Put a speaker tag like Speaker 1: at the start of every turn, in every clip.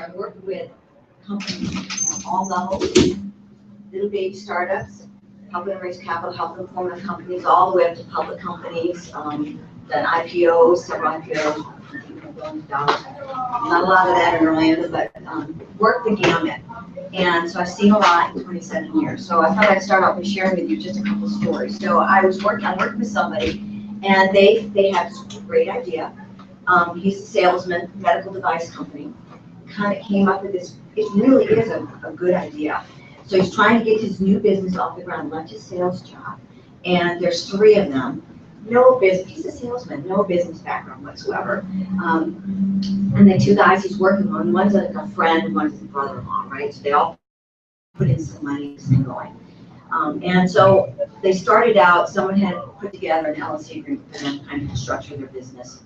Speaker 1: I work with companies at all levels, little baby startups, helping raise capital, helping form companies, all the way up to public companies, done IPOs, several IPOs, $1 billion. Not a lot of that in Orlando, but work the gamut. And so I've seen a lot in 27 years. So I thought I'd start off by sharing with you just a couple stories. So I'm working with somebody, and they had this great idea. He's a salesman, medical device company. Kind of came up with this, it really is a good idea. So he's trying to get his new business off the ground, left his sales job. And there's 3 of them. No business, he's a salesman, no business background whatsoever. And the 2 guys he's working on, one's a friend, one's a brother-in-law, right? So they all put in some money to get going. And so they started out, someone had put together an LLC agreement for them to kind of structure their business.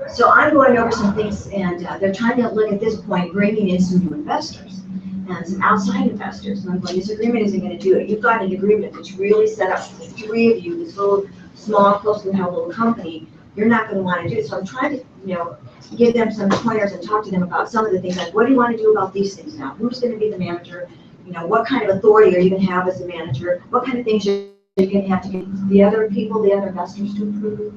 Speaker 1: So I'm going over some things, and they're trying to look at this point, bringing in some new investors and some outside investors. And I'm going, this agreement isn't going to do it. You've got an agreement that's really set up for the 3 of you, this little, small, close to the hell little company. You're not going to want to do it. So I'm trying to, give them some pointers and talk to them about some of the things, like, what do you want to do about these things now? Who's going to be the manager? What kind of authority are you going to have as a manager? What kind of things are you going to have to get the other people, the other investors to approve?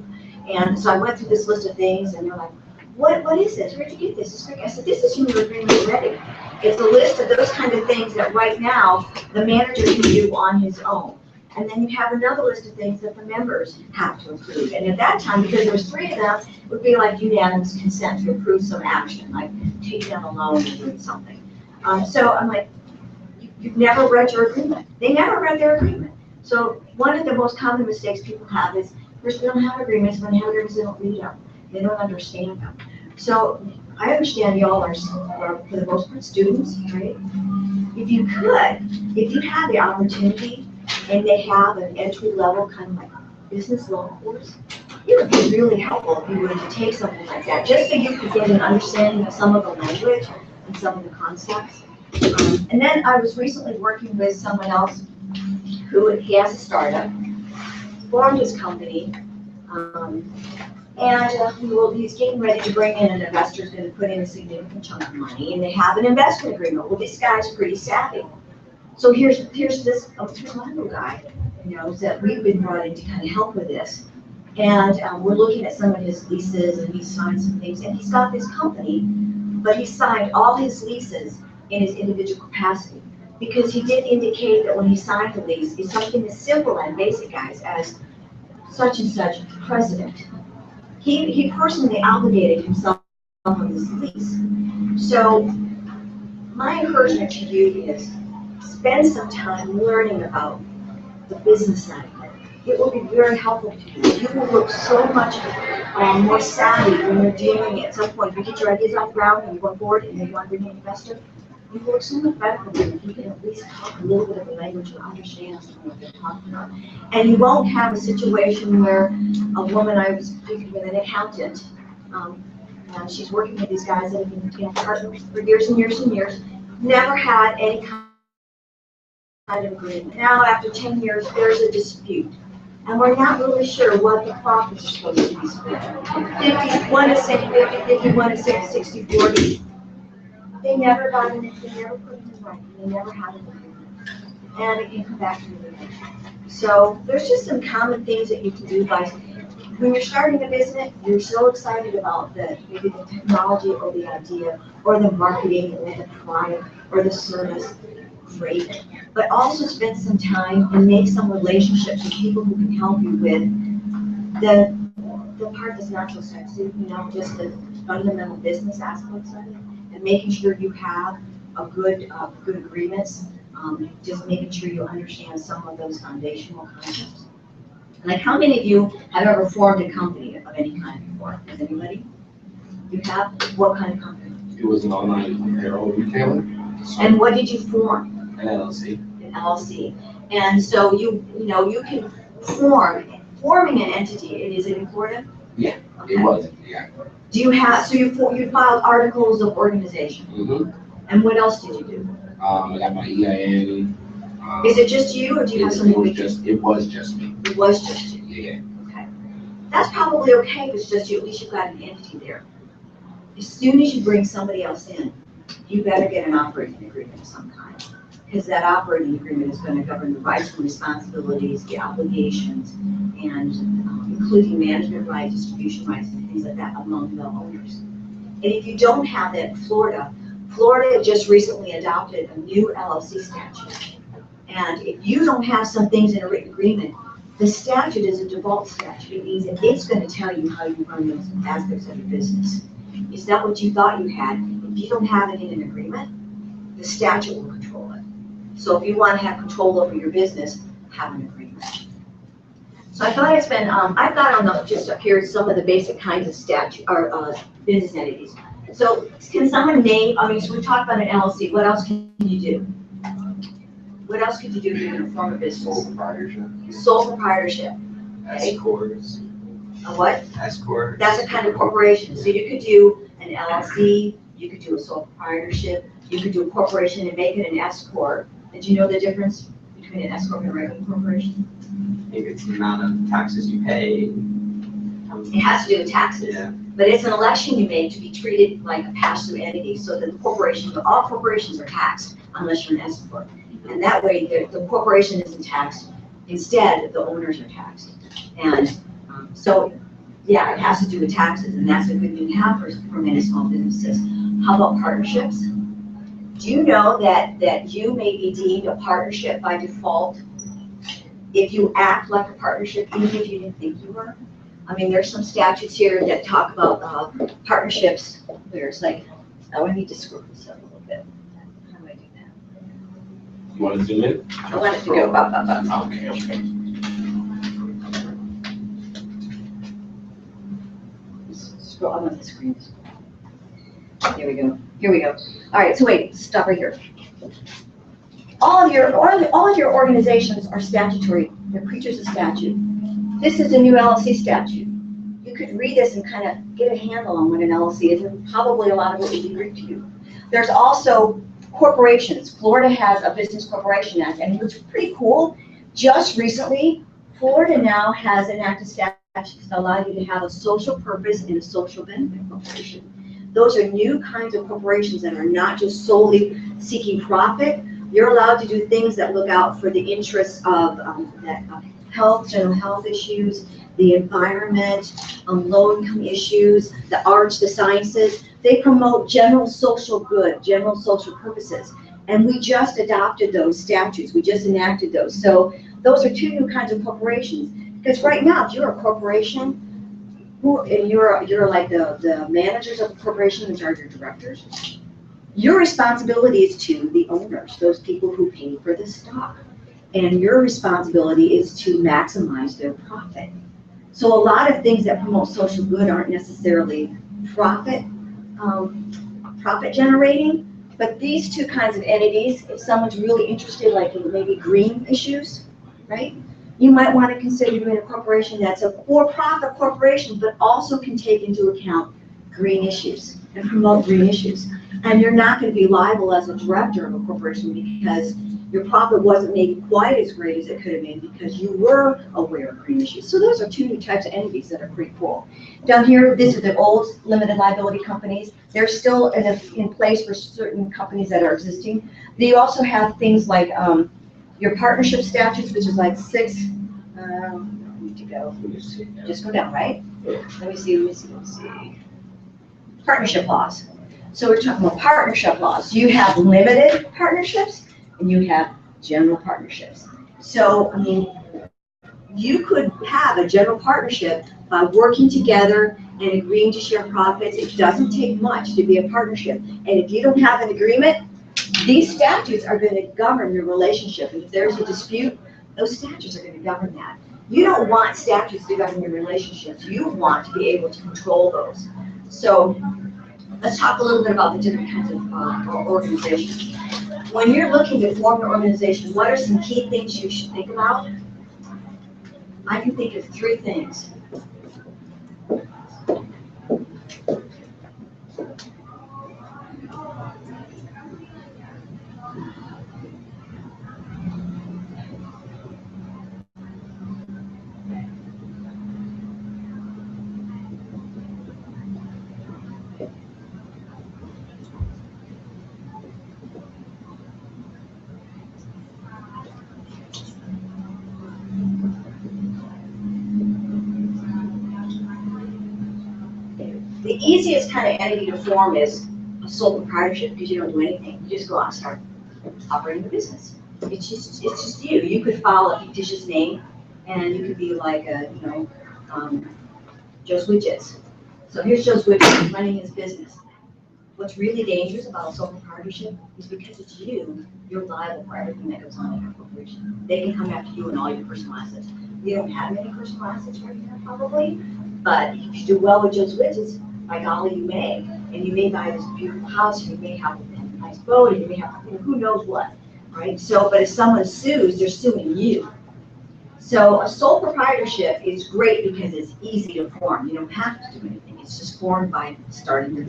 Speaker 1: And so I went through this list of things, and they're like, what is this? Where'd you get this? It's great. I said, this is your agreement already. It's a list of those kind of things that right now the manager can do on his own. And then you have another list of things that the members have to approve. And at that time, because there was 3 of them, it would be like unanimous consent to approve some action, like taking down a loan or doing something. So I'm like, you've never read your agreement. They never read their agreement. So one of the most common mistakes people have is, first, we don't have agreements. When they have agreements, they don't read them. They don't understand them. So I understand y'all are, for the most part, students, right? If you had the opportunity, and they have an entry-level kind of like business law course, it would be really helpful if you were to take something like that, just so you could get an understanding of some of the language and some of the concepts. And then I was recently working with someone else he has a startup, formed his company, and he's getting ready to bring in an investor who's going to put in a significant chunk of money, and they have an investment agreement. Well, this guy's pretty savvy. So here's this little guy, that we've been brought in to kind of help with this. And we're looking at some of his leases, and he's signed some things, and he's got this company, but he signed all his leases in his individual capacity, because he did indicate that when he signed the lease, it's something as simple and basic, guys, as such and such president. He personally obligated himself on this lease. So my encouragement to you is spend some time learning about the business side of it. It will be very helpful to you. You will look so much more savvy when you're dealing at some point. If you get your ideas off the ground and you go forward and you want to bring in an investor, you will look so much better when you can at least talk a little bit of the language and understand what they're talking about. And you won't have a situation where a woman, I was speaking with an accountant, and she's working with these guys that have been partners for years and years and years, never had any kind of agreement. Now, after 10 years, there's a dispute. And we're not really sure what the profits are supposed to be split. 51 to 50, 51 to 60, 40. They never got in it, they never put it in writing, they never had an agreement. And it can come back to the agreement. So there's just some common things that you can do by, when you're starting a business, you're so excited about maybe the technology or the idea or the marketing or the product or the service. Great. But also spend some time and make some relationships with people who can help you with the part that's not so sexy, just the fundamental business aspects of it, and making sure you have a good agreements, just making sure you understand some of those foundational concepts. Like, how many of you have ever formed a company of any kind before? Has anybody? You have? What kind of company?
Speaker 2: It was an online apparel retailer.
Speaker 1: And what did you form?
Speaker 2: An LLC.
Speaker 1: An LLC. And so you can forming an entity. Is it important?
Speaker 2: Yeah,
Speaker 1: okay.
Speaker 2: It was. Yeah.
Speaker 1: Do you have, so you filed articles of organization?
Speaker 2: Mm-hmm.
Speaker 1: And what else did you do?
Speaker 2: I got my EIN.
Speaker 1: Is it just you, or do you have somebody with you?
Speaker 2: It was just me.
Speaker 1: It was just you?
Speaker 2: Yeah.
Speaker 1: Okay. That's probably okay if it's just you. At least you've got an entity there. as soon as you bring somebody else in, you better get an operating agreement of some kind. Because that operating agreement is going to govern the rights and responsibilities, the obligations, and including management rights, distribution rights, and things like that among the owners. And if you don't have that in Florida, Florida just recently adopted a new LLC statute. And if you don't have some things in a written agreement, the statute is a default statute. It means that it's going to tell you how you run those aspects of your business. It's not what you thought you had. If you don't have it in an agreement, the statute will control it. So if you want to have control over your business, have an agreement. So I thought I'd spend, I've got on the, just up here some of the basic kinds of statute, or business entities. So can someone name, so we talked about an LLC, what else can you do? What else could you do if you're going to form a business?
Speaker 2: Sole proprietorship.
Speaker 1: Sole proprietorship. Okay.
Speaker 2: S-corps.
Speaker 1: A what?
Speaker 2: S-corps.
Speaker 1: That's a kind of corporation. So you could do an LLC, you could do a sole proprietorship, you could do a corporation and make it an S-corp. Did you know the difference between an S-corp and a regular corporation?
Speaker 3: Maybe it's the amount of taxes you pay.
Speaker 1: It has to do with taxes.
Speaker 3: Yeah.
Speaker 1: But it's an election you make to be treated like a pass-through entity, so that the corporation, all corporations are taxed unless you're an S-corp. And that way, the corporation isn't taxed. Instead, the owners are taxed. And so, yeah, it has to do with taxes, and that's a good thing to have for many small businesses. How about partnerships? Do you know that you may be deemed a partnership by default if you act like a partnership, even if you didn't think you were? I mean, there's some statutes here that talk about partnerships where it's like, oh, I need to screw this up a little bit. How do I do that?
Speaker 2: You want to zoom in?
Speaker 1: I want it to go up, up, up.
Speaker 2: Okay, okay.
Speaker 1: Scroll, I want the screen. Here we go. Here we go. All right, so wait, stop right here. All of your organizations are statutory. They're creatures of statute. This is a new LLC statute. You could read this and kind of get a handle on what an LLC is, and probably a lot of it would be Greek to you. There's also corporations. Florida has a Business Corporation Act, and what's pretty cool, just recently, Florida now has enacted statutes that allow you to have a social purpose and a social benefit corporation. Those are new kinds of corporations that are not just solely seeking profit. You're allowed to do things that look out for the interests of health, general health issues, the environment, low-income issues, the arts, the sciences. They promote general social good, general social purposes. And we just adopted those statutes. We just enacted those. So those are two new kinds of corporations. Because right now, if you're a corporation, and you're like the managers of the corporation, which are your directors, your responsibility is to the owners, those people who pay for the stock. And your responsibility is to maximize their profit. So a lot of things that promote social good aren't necessarily profit generating, but these two kinds of entities, if someone's really interested, like in maybe green issues, right? You might want to consider doing a corporation that's a for-profit corporation, but also can take into account green issues and promote green issues. And you're not going to be liable as a director of a corporation because your profit wasn't maybe quite as great as it could have been because you were aware of green issues. So those are two new types of entities that are pretty cool. Down here, these are the old limited liability companies. They're still in place for certain companies that are existing. They also have things like your partnership statutes, which is like 6, need to go, just go down, right? Let me see. Partnership laws. So we're talking about partnership laws. You have limited partnerships and you have general partnerships. So, I mean, you could have a general partnership by working together and agreeing to share profits. It doesn't take much to be a partnership. And if you don't have an agreement, these statutes are going to govern your relationship. And if there's a dispute, those statutes are going to govern that. You don't want statutes to govern your relationships. You want to be able to control those. So let's talk a little bit about the different kinds of organizations. When you're looking to form an organization, what are some key things you should think about? I can think of 3 things. The easiest kind of entity to form is a sole proprietorship because you don't do anything. You just go out and start operating the business. It's just you. You could file a fictitious name, and you could be like a, Joe's Widgets. So here's Joe's Widgets running his business. What's really dangerous about a sole proprietorship is because it's you, you're liable for everything that goes on in your corporation. They can come after you and all your personal assets. We don't have many personal assets right now, probably, but if you do well with Joe's Widgets, by golly, you may. And you may buy this beautiful house, and you may have a nice boat, and you may have, who knows what, right? So, but if someone sues, they're suing you. So a sole proprietorship is great because it's easy to form. You don't have to do anything. It's just formed by starting your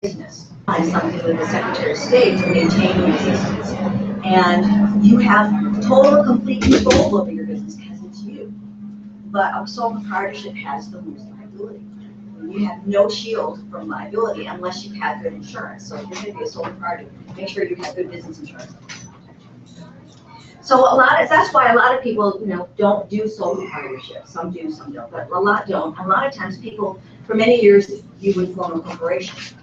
Speaker 1: business. And something with the Secretary of State to maintain your existence. And you have total, complete control over your business because it's you. But a sole proprietorship has the most liability. You have no shield from liability unless you have good insurance. So if you're going to be a sole proprietor, make sure you have good business insurance. So that's why a lot of people, don't do sole proprietorship. Some do, some don't, but a lot don't. A lot of times people, for many years, you would form a corporation.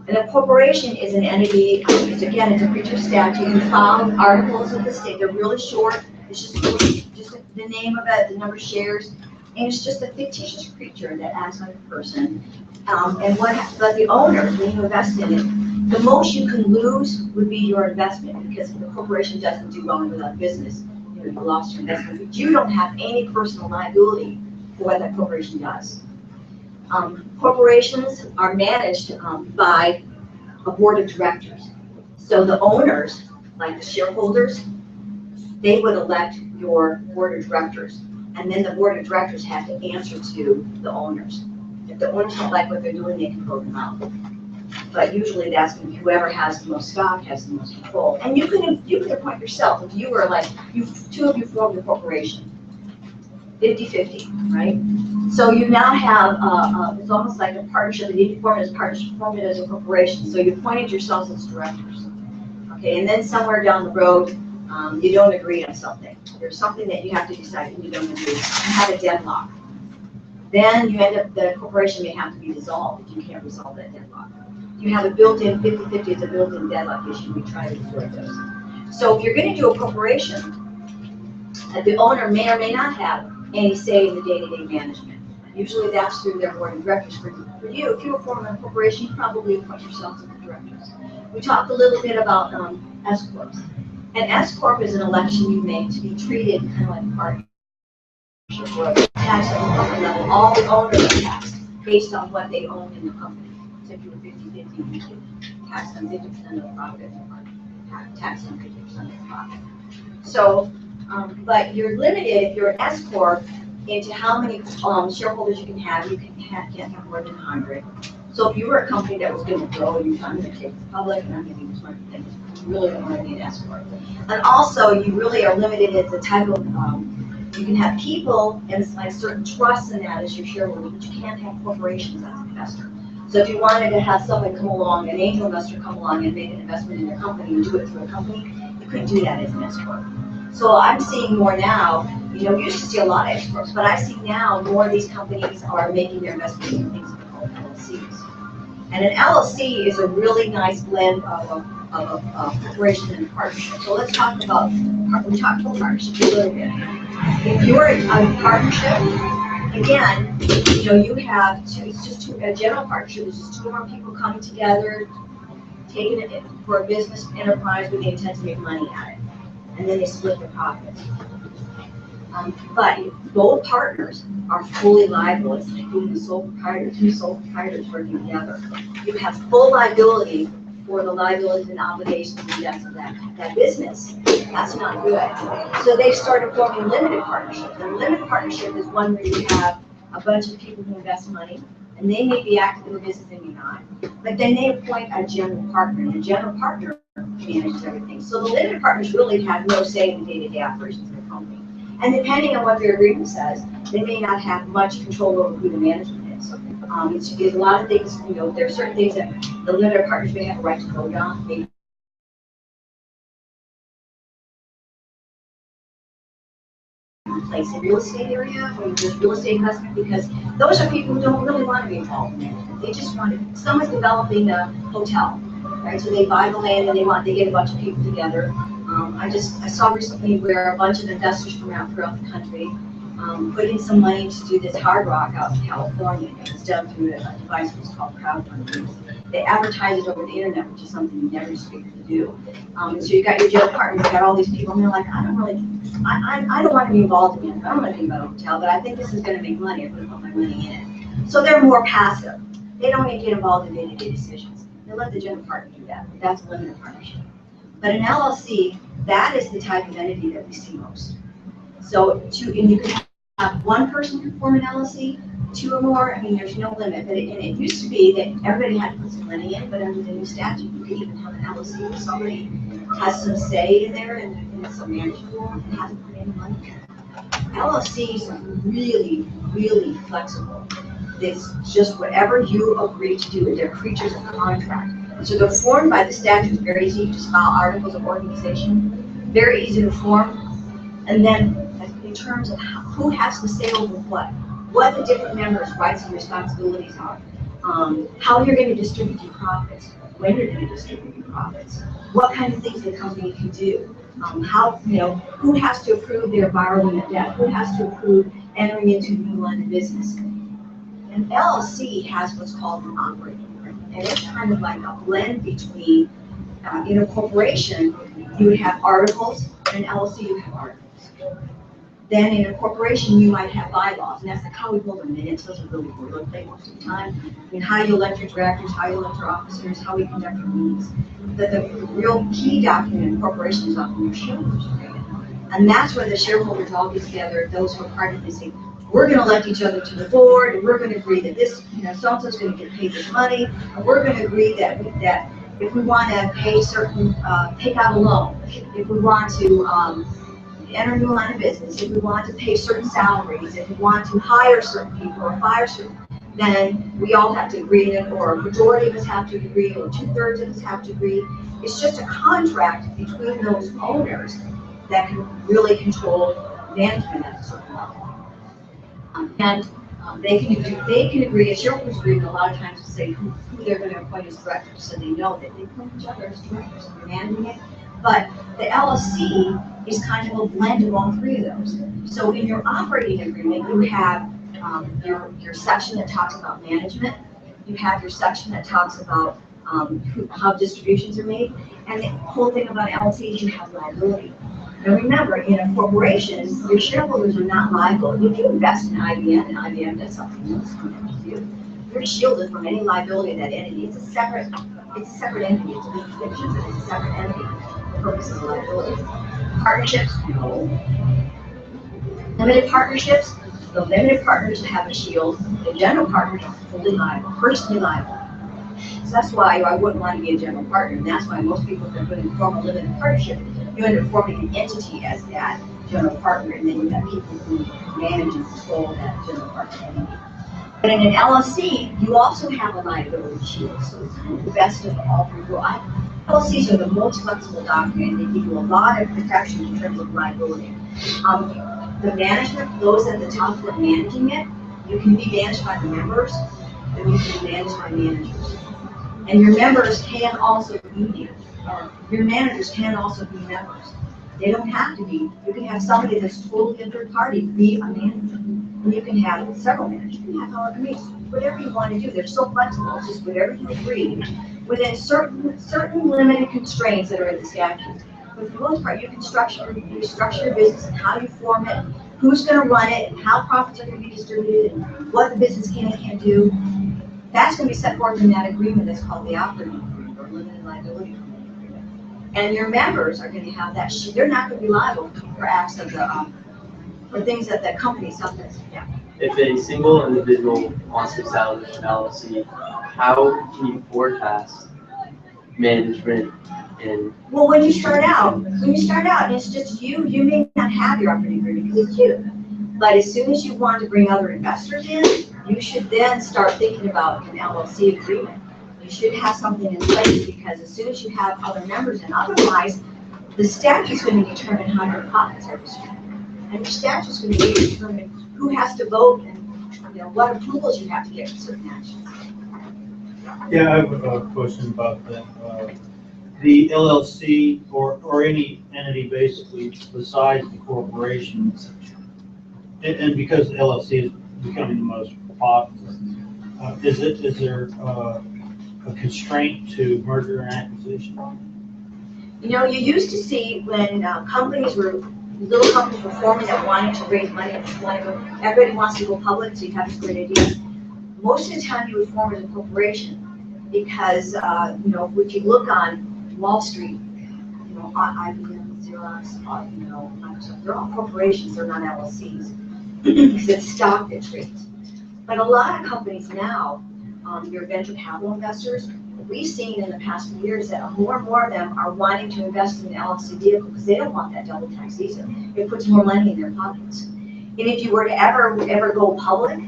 Speaker 1: And a corporation is an entity, it's a creature of statute. You file articles of the state. They're really short. It's just the name of it, the number of shares, and it's just a fictitious creature that acts like a person. But the owner, when you invest in it, the most you can lose would be your investment, because if the corporation doesn't do well without business, you lost your investment. But you don't have any personal liability for what that corporation does. Corporations are managed by a board of directors. So the owners, like the shareholders, they would elect your board of directors. And then the board of directors have to answer to the owners. If the owners don't like what they're doing, they can vote them out. But usually that's when whoever has the most stock has the most control. And you can appoint yourself. If you were like, two of you formed a corporation, 50-50, right? So you now have, it's almost like a partnership, and you form it as a partnership, form it as a corporation. So you appointed yourselves as directors. Okay, and then somewhere down the road, you don't agree on something. There's something that you have to decide and you don't agree. You have a deadlock. Then you end up, the corporation may have to be dissolved if you can't resolve that deadlock. You have a built-in 50-50, it's a built-in deadlock issue. We try to avoid those. So if you're going to do a corporation, the owner may or may not have any say in the day-to-day management. Usually that's through their board of directors. For you, if you were forming a corporation, you probably appoint yourself to the directors. We talked a little bit about S-Corps. An S-Corp is an election you make to be treated kind of like a partnership, where tax at the company level, all the owners are taxed based on what they own in the company. So if you were 50-50, you could tax on 50% of the profit, or tax on 50% of the profit. So, but you're limited if you're an S-Corp into how many shareholders you can have. You can't have more than 100. So if you were a company that was going to grow, I'm going to take it public, and I'm going to do smart things, you really don't want to be an S-Corp. And also, you really are limited as the type of, you can have people and like certain trusts and that as your shareholders, but you can't have corporations as an investor. So if you wanted to have someone come along, an angel investor come along and make an investment in your company and do it through a company, you couldn't do that as an S-Corp. So I'm seeing more now, you used to see a lot of S-Corps, but I see now more of these companies are making their investments in things called LLCs. And an LLC is a really nice blend of a corporation and a partnership. So let's talk about, we talked about partnership a little bit. If you're a partnership, again, you have a general partnership is just two or more people coming together, taking it for a business enterprise with the intent to make money at it. And then they split the profits. But both partners are fully liable. It's like being a sole proprietor, two sole proprietors working together. You have full liability for the liabilities and obligations and debts of that business. That's not good. So they started forming limited partnerships. And a limited partnership is one where you have a bunch of people who invest money, and they may be active in the business and may not. But then they appoint a general partner, and the general partner manages everything. So the limited partners really have no say in the day-to-day operations of the company. And depending on what their agreement says, they may not have much control over who the management is. It's a lot of things, there are certain things that the limited partners may have a right to vote on. Maybe place, the real estate area, when there's real estate investment, because those are people who don't really want to be involved in it. They just want to, someone's developing a hotel, right? So they buy the land and they get a bunch of people together. I saw recently where a bunch of investors from throughout the country put in some money to do this Hard Rock out in California. It was done through a device that was called crowdfunding. They advertise it over the internet, which is something you never used to be able to do. So you got your general partner, you got all these people, and they're like, I don't want to be involved in it. I don't want to think about a hotel, but I think this is going to make money. I'm going to put my money in it. So they're more passive. They don't even get involved in day-to-day decisions. They let the general partner do that. That's a limited partnership. But an LLC, that is the type of entity that we see most. So and you can have one person can form an LLC, two or more. I mean, there's no limit. But it used to be that everybody had to put some money in, but under the new statute, you could even have an LLC where somebody has some say in there and some management role and hasn't put any money in. LLCs are really, really flexible. It's just whatever you agree to do. They're creatures of contract. So they're formed by the statute. Very easy. You just file articles of organization. Very easy to form. And then in terms of who has to say over what the different members' rights and responsibilities are, how you're going to distribute your profits, when you're going to distribute your profits, what kind of things the company can do, who has to approve their borrowing of debt, who has to approve entering into a new line of business. An LLC has what's called an operating agreement, and it's kind of like a blend between, in a corporation, you would have articles, in an LLC you have articles. Then in a corporation, you might have bylaws, and that's like how we build our minutes. Those are really boilerplate most of the time. I mean, how you elect your directors, how you elect your officers, how we conduct our meetings. The real key document in corporations is often your shareholders agreement. And that's where the shareholders all get together, those who are part of this, say, we're going to elect each other to the board, and we're going to agree that this, so-and-so's going to get paid this money, and we're going to agree that if we want to pay certain, take out a loan, if we want to enter a new line of business, if we want to pay certain salaries, if we want to hire certain people or fire certain, then we all have to agree, or a majority of us have to agree, or 2/3 of us have to agree. It's just a contract between those owners that can really control management at a certain level. They can agree, a shareholders agreement a lot of times to say who they're going to appoint as directors, so they know that they appoint each other as directors and they're managing it. But the LLC is kind of a blend of all three of those. So in your operating agreement, you have your section that talks about management. You have your section that talks about how distributions are made. And the whole thing about LLC is you have liability. Now remember, in a corporation, your shareholders are not liable. If you invest in IBM and IBM does something else to you, you're shielded from any liability of that entity. It's a separate entity. It's a fiction, but it's a separate entity for purposes of liability. Partnerships, no. Limited partnerships, the limited partners have a shield. The general partners are fully liable, personally liable. So that's why I wouldn't want to be a general partner, and that's why most people, if they're going to form a limited partnership, you end up forming an entity as that general partner, and then you have people who manage and control that general partner entity. But in an LLC, you also have a liability shield, so it's kind of the best of all three worlds. LLCs are the most flexible document. They give you a lot of protection in terms of liability. The management, those at the top who are managing it, you can be managed by the members, and you can be managed by managers. And your members can also be you. Your managers can also be members. They don't have to be. You can have somebody that's totally a third party be a manager. And you can have several managers. You can have however many. Whatever you want to do. They're so flexible. It's just whatever you agree within certain limited constraints that are in the statute. But for the most part, you can structure your business and how you form it, who's going to run it, and how profits are going to be distributed, and what the business can and can't do. That's going to be set forth in that agreement that's called the operating agreement or limited liability agreement. And your members are going to have that. They're not going to be liable for acts of for things that the company does. Yeah.
Speaker 3: If a single individual wants to establish an LLC, how can you forecast management and?
Speaker 1: Well, when you start out, and it's just you may not have your operating agreement because it's you. But as soon as you want to bring other investors in, you should then start thinking about an LLC agreement. You should have something in place because as soon as you have other members in, otherwise, the statute is going to determine how your profits are distributed. And your statute's gonna be determine who has to vote and, what approvals you have to get for certain actions.
Speaker 4: Yeah, I have a question about that. The LLC or any entity basically besides the corporation, and because the LLC is becoming the most popular, is there a constraint to merger and acquisition?
Speaker 1: You used to see when little companies were forming that wanted to raise money, everybody wants to go public, so you have this great idea. Most of the time you would form as a corporation because, if you look on Wall Street, IBM, Xerox, Microsoft, they're all corporations, they're not LLCs. Because it's stock that trades. But a lot of companies now, your venture capital investors, we've seen in the past few years that more and more of them are wanting to invest in an LLC vehicle because they don't want that double tax either. It puts more money in their pockets. And if you were to ever go public,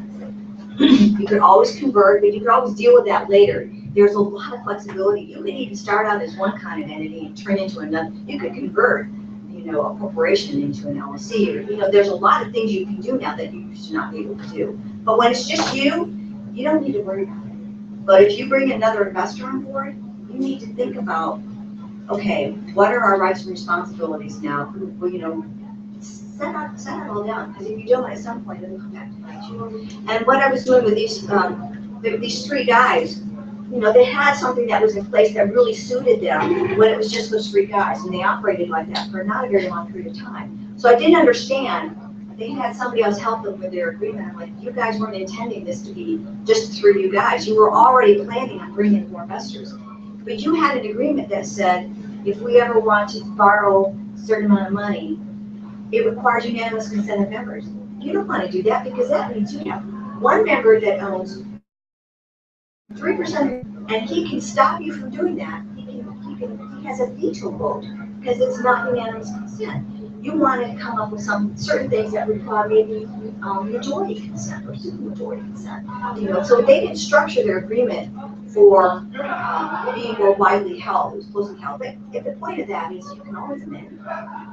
Speaker 1: you could always convert, but you could always deal with that later. There's a lot of flexibility. You could even start out as one kind of entity and turn into another. You could convert, a corporation into an LLC, or, there's a lot of things you can do now that you used to not be able to do. But when it's just you don't need to worry about it. But if you bring another investor on board, you need to think about, okay, what are our rights and responsibilities now? Set it all down, because if you don't, at some point it'll come back to bite you. And what I was doing with these three guys, they had something that was in place that really suited them when it was just those three guys, and they operated like that for not a very long period of time. So I didn't understand. They had somebody else help them with their agreement. I'm like, you guys weren't intending this to be just through you guys. You were already planning on bringing more investors. But you had an agreement that said, if we ever want to borrow a certain amount of money, it requires unanimous consent of members. You don't want to do that because that means you have one member that owns 3%, and he can stop you from doing that. He has a veto vote because it's not unanimous consent. You wanted to come up with some certain things that require maybe majority consent or supermajority consent. So they didn't structure their agreement for being more widely held. It was closely held. But the point of that is you can always amend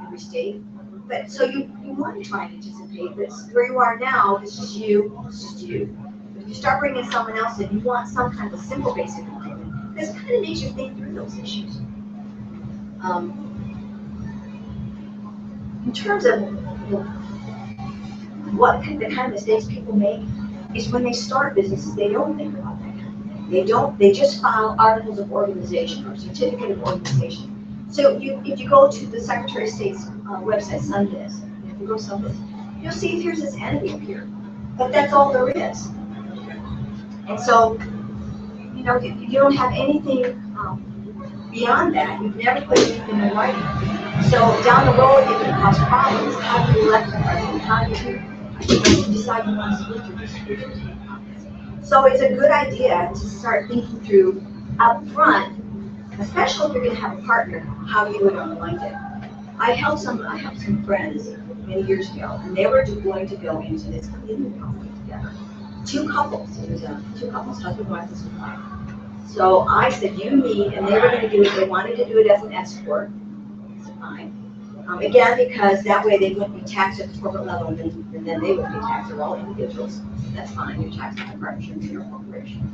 Speaker 1: every state. But so you want to try and anticipate, but where you are now, it's just you. If you start bringing someone else in, you want some kind of simple basic agreement. This kind of makes you think through those issues. In terms of the kind of mistakes people make, is when they start businesses, they don't think about that kind of thing. They just file articles of organization or certificate of organization. So if you go to the Secretary of State's website, Sundays, if you go to Sundays, you'll see here's this entity up here, but that's all there is. And so, you don't have anything beyond that. You've never put anything in writing. So down the road, it can cause problems. How do you elect the president? How do you decide you want to split your distribution? So it's a good idea to start thinking through up front, especially if you're going to have a partner, how you would unwind it. I helped some friends many years ago, and they were going to go into this cleaning company together. Two couples, husband, wife, and wife. So I said, you need, and they were going to do it, they wanted to do it as an S-corp. It's fine. Again, because that way they wouldn't be taxed at the corporate level, and then they wouldn't be taxed. They're all individuals. That's fine. You're taxed at the partnership in your corporation.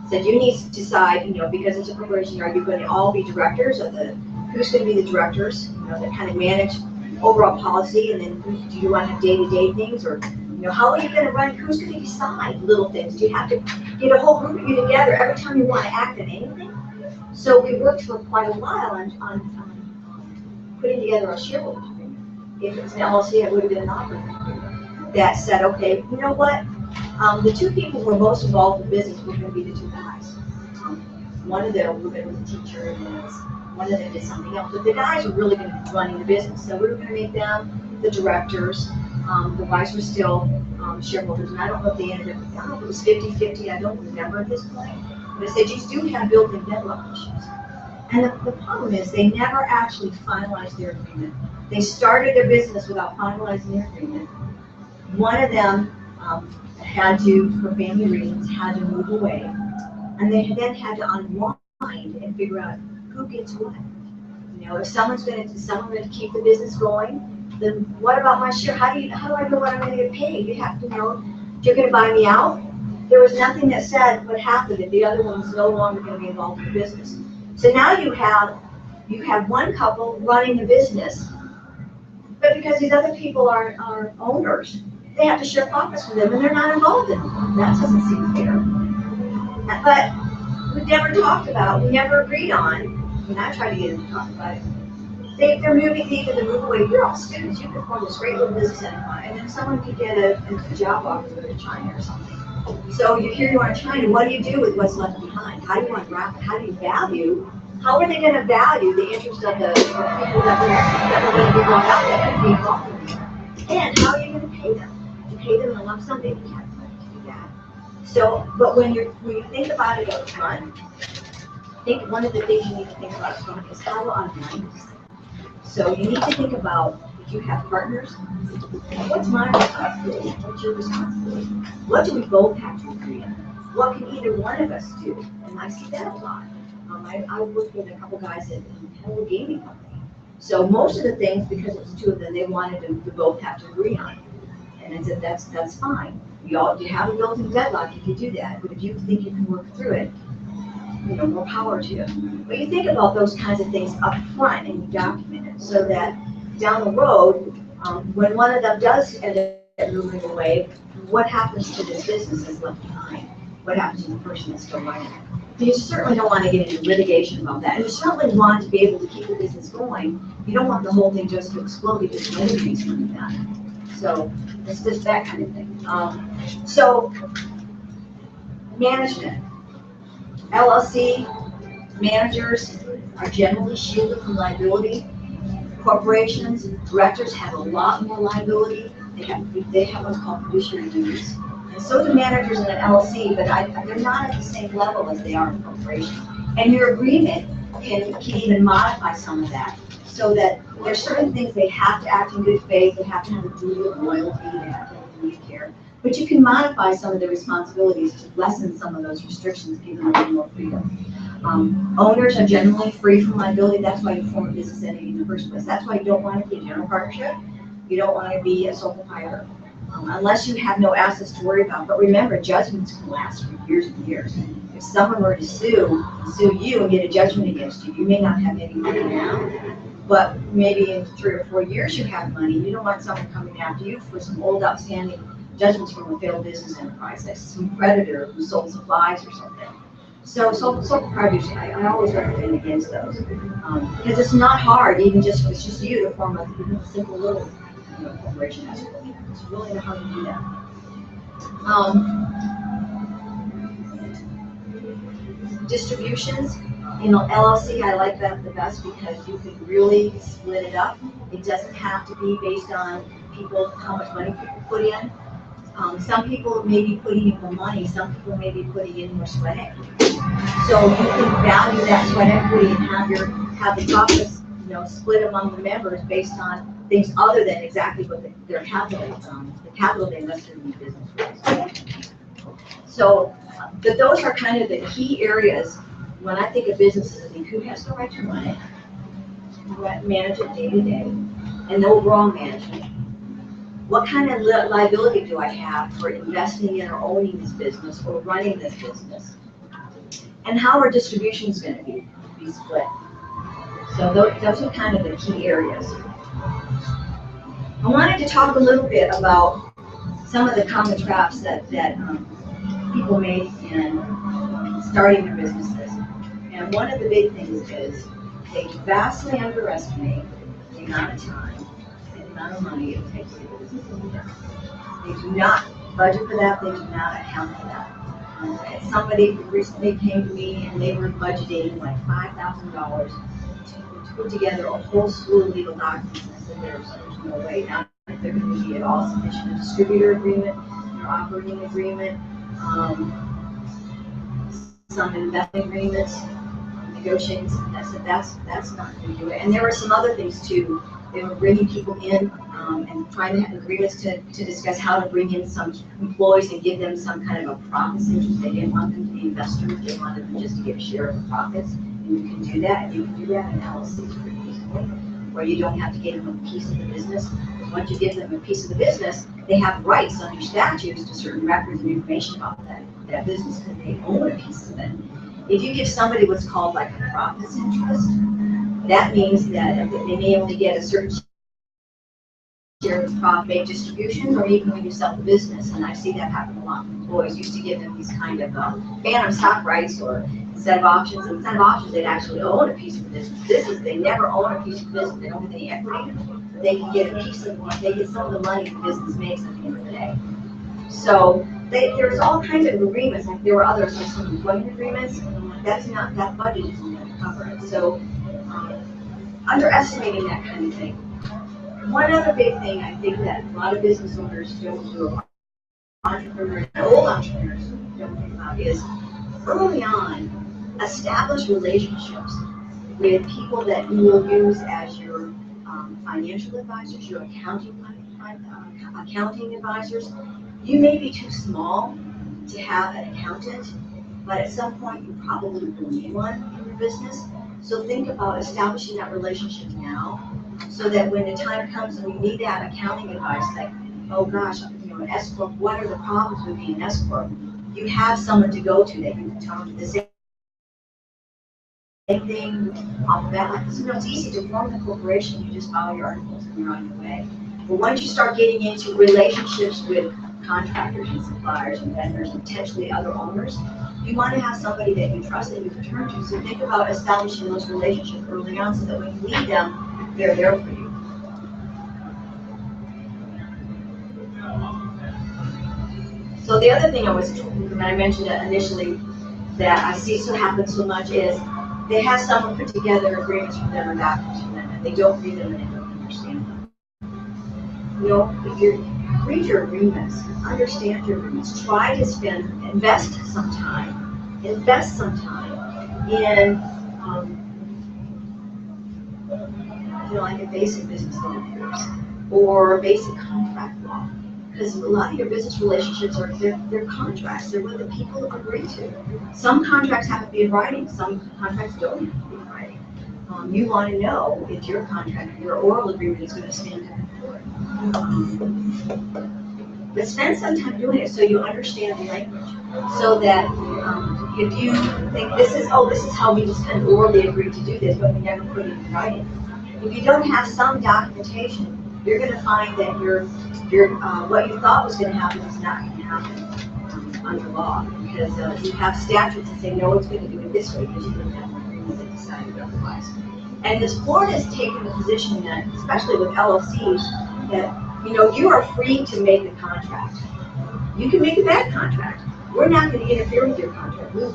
Speaker 1: Said you need to decide, because it's a corporation, are you going to all be directors of who's going to be the directors, that kind of manage overall policy, and then do you want to have day-to-day things, or how are you going to run? Who's going to decide little things? Do you have to get a whole group of you together every time you want to act on anything? So we worked for quite a while on putting together a shareholders agreement. If it's an LLC, it would have been an operating agreement that said, okay, you know what? The two people who were most involved in business were going to be the two guys. One of them was a teacher, and one of them did something else. But the guys were really going to be running the business, so we were going to make them the directors. The wives were still shareholders, and I don't know if they ended up, I don't know if it was 50-50, I don't remember at this point. But I said, you do have built-in deadlock issues. And the problem is they never actually finalized their agreement. They started their business without finalizing their agreement. One of them had to, for family reasons, had to move away. And they then had to unwind and figure out who gets what. If someone's going to keep the business going, then what about my share? How do I know what I'm gonna get paid? You have to know, if you're gonna buy me out. There was nothing that said what happened if the other one's no longer gonna be involved in the business. So now you have one couple running the business, but because these other people are owners, they have to share profits with them and they're not involved in them. That doesn't seem fair. But we never agreed on, when I tried to get them to talk about it, they're moving, they either move away, you're all students, you could form this great little business enterprise, and then someone could get a job offer to go to China or something. So here you are in China, what do you do with what's left behind? How do you unwrap it? How do you value? How are they gonna value the interest of the people that were gonna be brought out, that are gonna be involved in it? And how are you gonna pay them? You pay them in a lump sum, they don't have money to do that. So, but when you think about it up front, I think one of the things you need to think about up front is how to unwind this. So you need to think about, if you have partners, what's my responsibility? What's your responsibility? What do we both have to agree on? What can either one of us do? And I see that a lot. I worked with a couple guys that had a gaming company. So most of the things, because it was two of them, they wanted to both have to agree on. And I said, that's fine. You have a built-in deadlock if you do that. But if you think you can work through it, more power to you. But you think about those kinds of things up front and you document it so that down the road, when one of them does end up moving away, what happens to this business that's left behind? What happens to the person that's still running it? You certainly don't want to get into litigation about that. And you certainly want to be able to keep the business going. You don't want the whole thing just to explode because the other thing's coming down. So it's just that kind of thing. So management. LLC managers are generally shielded from liability. Corporations, directors have a lot more liability. They have what's called fiduciary duties. And so do managers in an LLC, but they're not at the same level as they are in a corporation. And your agreement can even modify some of that, so that there's certain things they have to act in good faith, they have to have a duty of loyalty, they have to have a duty of care. But you can modify some of the responsibilities to lessen some of those restrictions, give them a little more freedom. Owners are generally free from liability. That's why you form a business entity in the first place. That's why you don't want to be a general partnership. You don't want to be a sole proprietor, unless you have no assets to worry about. But remember, judgments can last for years and years. If someone were to sue you and get a judgment against you, you may not have any money now, but maybe in 3 or 4 years you have money. You don't want someone coming after you for some old outstanding judgments from a failed business enterprise, like some creditor who sold supplies or something. So sole proprietors, I always recommend against those, because it's not hard, it's just you to form a simple little corporation. It's really not hard to do that. Distributions, LLC, I like that the best because you can really split it up. It doesn't have to be based on how much money people put in. Some people may be putting in more money, some people may be putting in more sweat equity. So you can value that sweat equity and have the profits, split among the members based on things other than exactly what their capital, the capital they invested in the business was. So, but those are kind of the key areas when I think of businesses. I think who has the right to run it, manage it day to day, and the overall management. What kind of liability do I have for investing in or owning this business or running this business? And how are distributions going to be split? So those are kind of the key areas. I wanted to talk a little bit about some of the common traps that people make in starting their businesses. And one of the big things is they vastly underestimate the amount of time and the amount of money it takes to get a business in the business. They do not budget for that, they do not account for that. Somebody recently came to me and they were budgeting like $5,000 to put together a whole slew of legal documents. And I said, there's no way. Now, if they're going to be at all sufficient, a distributor agreement, their operating agreement, some investment agreements, negotiations. I said, that's not going to do it. And there were some other things too. They were bringing people in and trying to have agreements to discuss how to bring in some employees and give them some kind of a profits interest. They didn't want them to be investors. They wanted them just to get a share of the profits. And you can do that. You can do that in LLCs pretty easily. where you don't have to give them a piece of the business. Once you give them a piece of the business, they have rights under statutes to certain records and information about that business, because they own a piece of it. If you give somebody what's called like a profits interest, that means that they may only get a certain share of profit made distributions, or even when you sell the business, and I see that happen a lot. Employees used to give them these kind of phantom stock rights or instead of options. Instead of options, they'd actually own a piece of the business. This is, they never own a piece of the business. They don't have any equity. They can get a piece of, they get some of the money the business makes at the end of the day. So there's all kinds of agreements. Like there were others, like some employment agreements. That's not, that budget isn't going to cover it. So underestimating that kind of thing. One other big thing I think that a lot of business owners don't do, entrepreneurs, old entrepreneurs don't think about, is early on, establish relationships with people that you will use as your financial advisors, your accounting advisors. You may be too small to have an accountant, but at some point you probably will need one in your business. So think about establishing that relationship now, so that when the time comes and you need that accounting advice, like, oh gosh, you know, an S corp, what are the problems with being an S corp? You have someone to go to that you can talk to. The same thing off the bat, like, you know, it's easy to form the corporation. You just follow your articles and you're on your way. But once you start getting into relationships with contractors and suppliers and vendors and potentially other owners, you want to have somebody that you trust that you can turn to. So think about establishing those relationships early on, so that when you need them, they're there for you. So the other thing when I mentioned it initially, that I see so happen so much is they have someone put together agreements for them or documents for them, and they don't read them and they don't understand them. You know, if you read your agreements, understand your agreements, try to invest some time in, you know, like a basic business law course or basic contract law. Because a lot of your business relationships are, they're contracts, they're what the people agree to. Some contracts have to be in writing, some contracts don't have to be in writing. You want to know if your contract, your oral agreement is going to stand up in court. But spend some time doing it so you understand the language. So that if you think this is how we just kind of orally agreed to do this, but we never put it in writing. If you don't have some documentation, you're going to find that what you thought was going to happen is not going to happen under law, because you have statutes that say no one's going to do it this way because you didn't have an agreement that decided otherwise. And this board has taken the position that, especially with LLCs, that you are free to make a contract. You can make a bad contract. We're not going to interfere with your contract. We're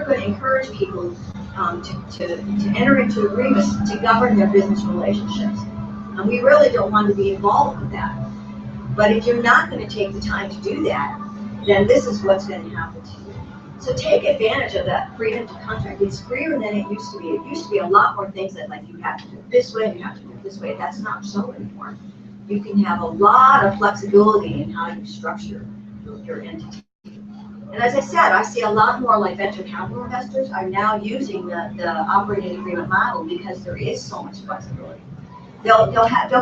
Speaker 1: going to encourage people to enter into agreements to govern their business relationships. And we really don't want to be involved with that. But if you're not going to take the time to do that, then this is what's going to happen to you. So take advantage of that freedom to contract. It's freer than it used to be. It used to be a lot more things that, like, you have to do it this way, you have to do it this way. That's not so anymore. You can have a lot of flexibility in how you structure your entity. And as I said, I see a lot more like venture capital investors are now using the operating agreement model because there is so much flexibility. They'll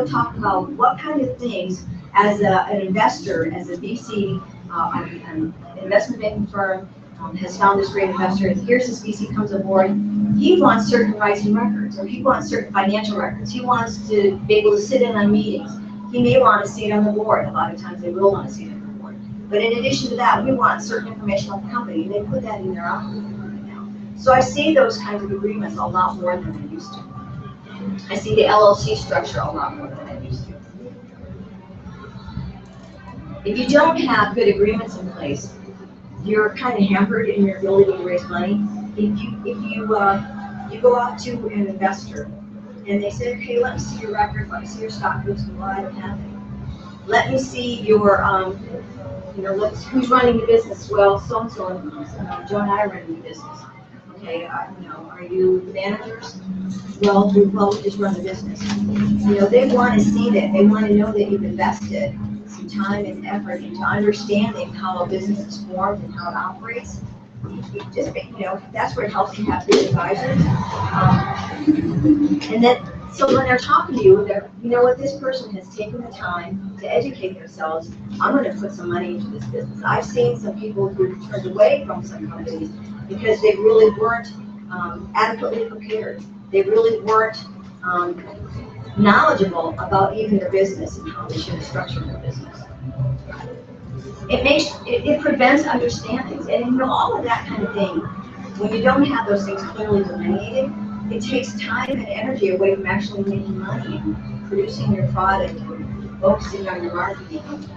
Speaker 1: talk about what kind of things as an investor, as a VC, an investment banking firm has found this great investor, and here's this VC comes aboard. He wants certain rights and records, or he wants certain financial records. He wants to be able to sit in on meetings. He may want to sit on the board. A lot of times they will want to sit on the board. But in addition to that, we want certain information on the company, and they put that in their operating agreement now. So I see those kinds of agreements a lot more than I used to. I see the LLC structure a lot more than I used to. If you don't have good agreements in place, you're kind of hampered in your ability to raise money. If you go out to an investor and they say, okay, let me see your record, let me see your stock books. Well, I don't have any. Let me see your, who's running the business? Well, so-and-so, Joe and I are running the business. Okay, are you the managers? Well, we just run the business. They want to see that. They want to know that you've invested some time and effort into understanding how a business is formed and how it operates. That's where it helps you have good advisors. And then So when they're talking to you, they're, you know what, this person has taken the time to educate themselves. I'm gonna put some money into this business. I've seen some people who turned away from some companies because they really weren't adequately prepared. They really weren't knowledgeable about even their business and how they should structure their business. It prevents understandings, and you know, all of that kind of thing, when you don't have those things clearly delineated, it takes time and energy away from actually making money and producing your product and focusing on your marketing, and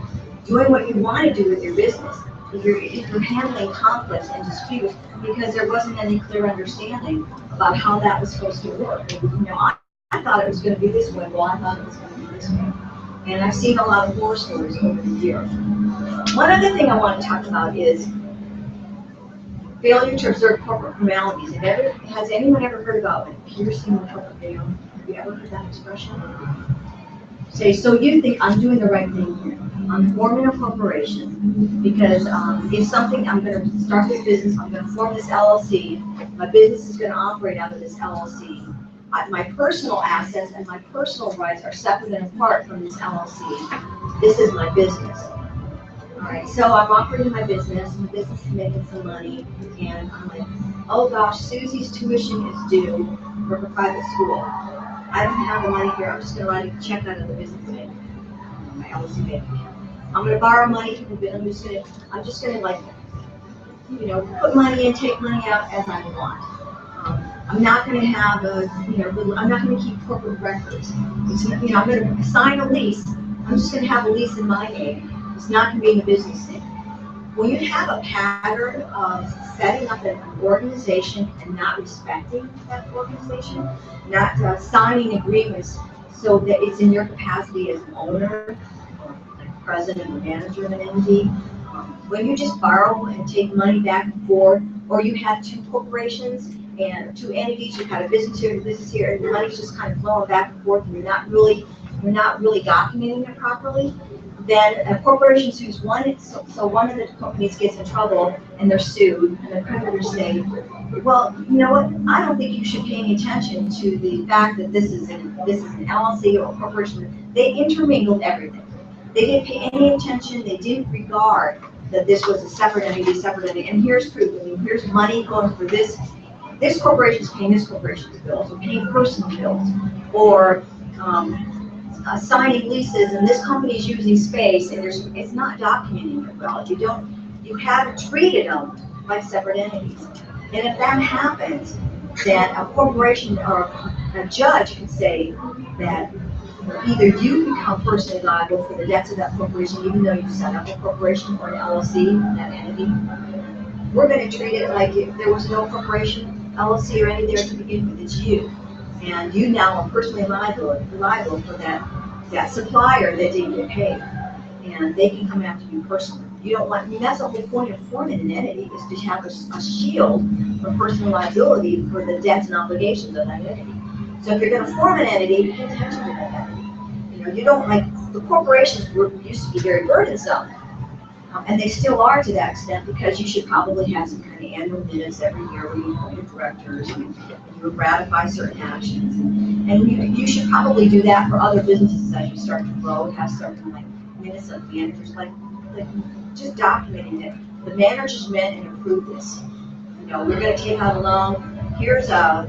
Speaker 1: doing what you want to do with your business. If you're handling conflicts and disputes because there wasn't any clear understanding about how that was supposed to work. You know, I thought it was going to be this way, well, I thought it was going to be this way. And I've seen a lot of horror stories over the years. One other thing I want to talk about is failure to observe corporate formalities. Has anyone ever heard about it? Piercing the corporate veil? Have you ever heard that expression? Say, so you think I'm doing the right thing here. I'm forming a corporation because if something, I'm going to start this business, I'm going to form this LLC, my business is going to operate out of this LLC. My personal assets and my personal rights are separate and apart from this LLC. This is my business. All right, so I'm operating my business is making some money, and I'm like, oh gosh, Susie's tuition is due for her private school. I don't have the money here, I'm just gonna write a check out of the business bank, my LLC bank account. I'm gonna borrow money from the business, I'm just gonna like, you know, put money in, take money out as I want. I'm not gonna have I'm not gonna keep corporate records. It's, you know, I'm gonna sign a lease, I'm just gonna have a lease in my name. It's not going to be in the business name. When you have a pattern of setting up an organization and not respecting that organization, not signing agreements so that it's in your capacity as an owner, or like president or manager of an entity, when you just borrow and take money back and forth, or you have two corporations and two entities, you've got a business here, and the money's just kind of flowing back and forth, and you're not really documenting it properly, then a corporation sues one, so one of the companies gets in trouble and they're sued, and the creditors say, well, you know what, I don't think you should pay any attention to the fact that this is an LLC or a corporation. They intermingled everything. They didn't pay any attention, they didn't regard that this was a separate entity, and here's proof, I mean, here's money going for this corporation's paying this corporation's bills, or paying personal bills, or signing leases, and this company is using space, and it's not documenting it well. You haven't treated them like separate entities. And if that happens, then a corporation or a judge can say that either you become personally liable for the debts of that corporation, even though you set up a corporation or an LLC, that entity. We're going to treat it like if there was no corporation, LLC, or anything there to begin with. It's you. And you now are personally liable for that supplier that didn't get paid. And they can come after you personally. You don't want, I mean, that's the whole point of forming an entity, is to have a shield for personal liability for the debts and obligations of that entity. So if you're going to form an entity, pay attention to that entity. You know, you don't, like, the corporations used to be very burdensome. And they still are to that extent, because you should probably have some kind of annual minutes every year where you appoint directors and you ratify certain actions. And you should probably do that for other businesses as you start to grow, have certain like minutes of managers, like just documenting it. The managers met and approved this. You know, we're going to take out a loan. Here's a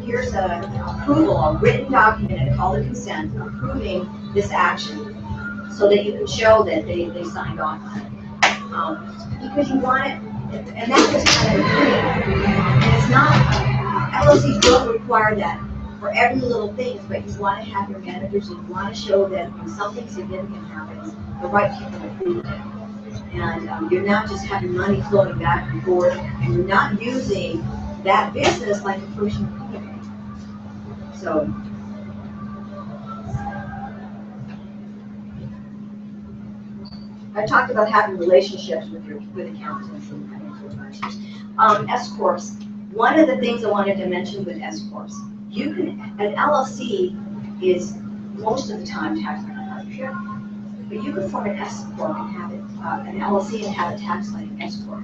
Speaker 1: approval, a written document called a consent, approving this action, so that you can show that they signed off on it. Because you want it, and that was kind of the thing. And it's not, LLCs don't require that for every little thing, but you want to have your managers, and you want to show that when something significant happens, the right people approve it. And you're not just having money flowing back and forth, and you're not using that business like a personal company. So, I talked about having relationships with accountants and financial advisors. S-corps. One of the things I wanted to mention with S-corps, an LLC is most of the time taxed like a partnership, but you can form an S-corp and have it, an LLC and have it taxed like an S-corp.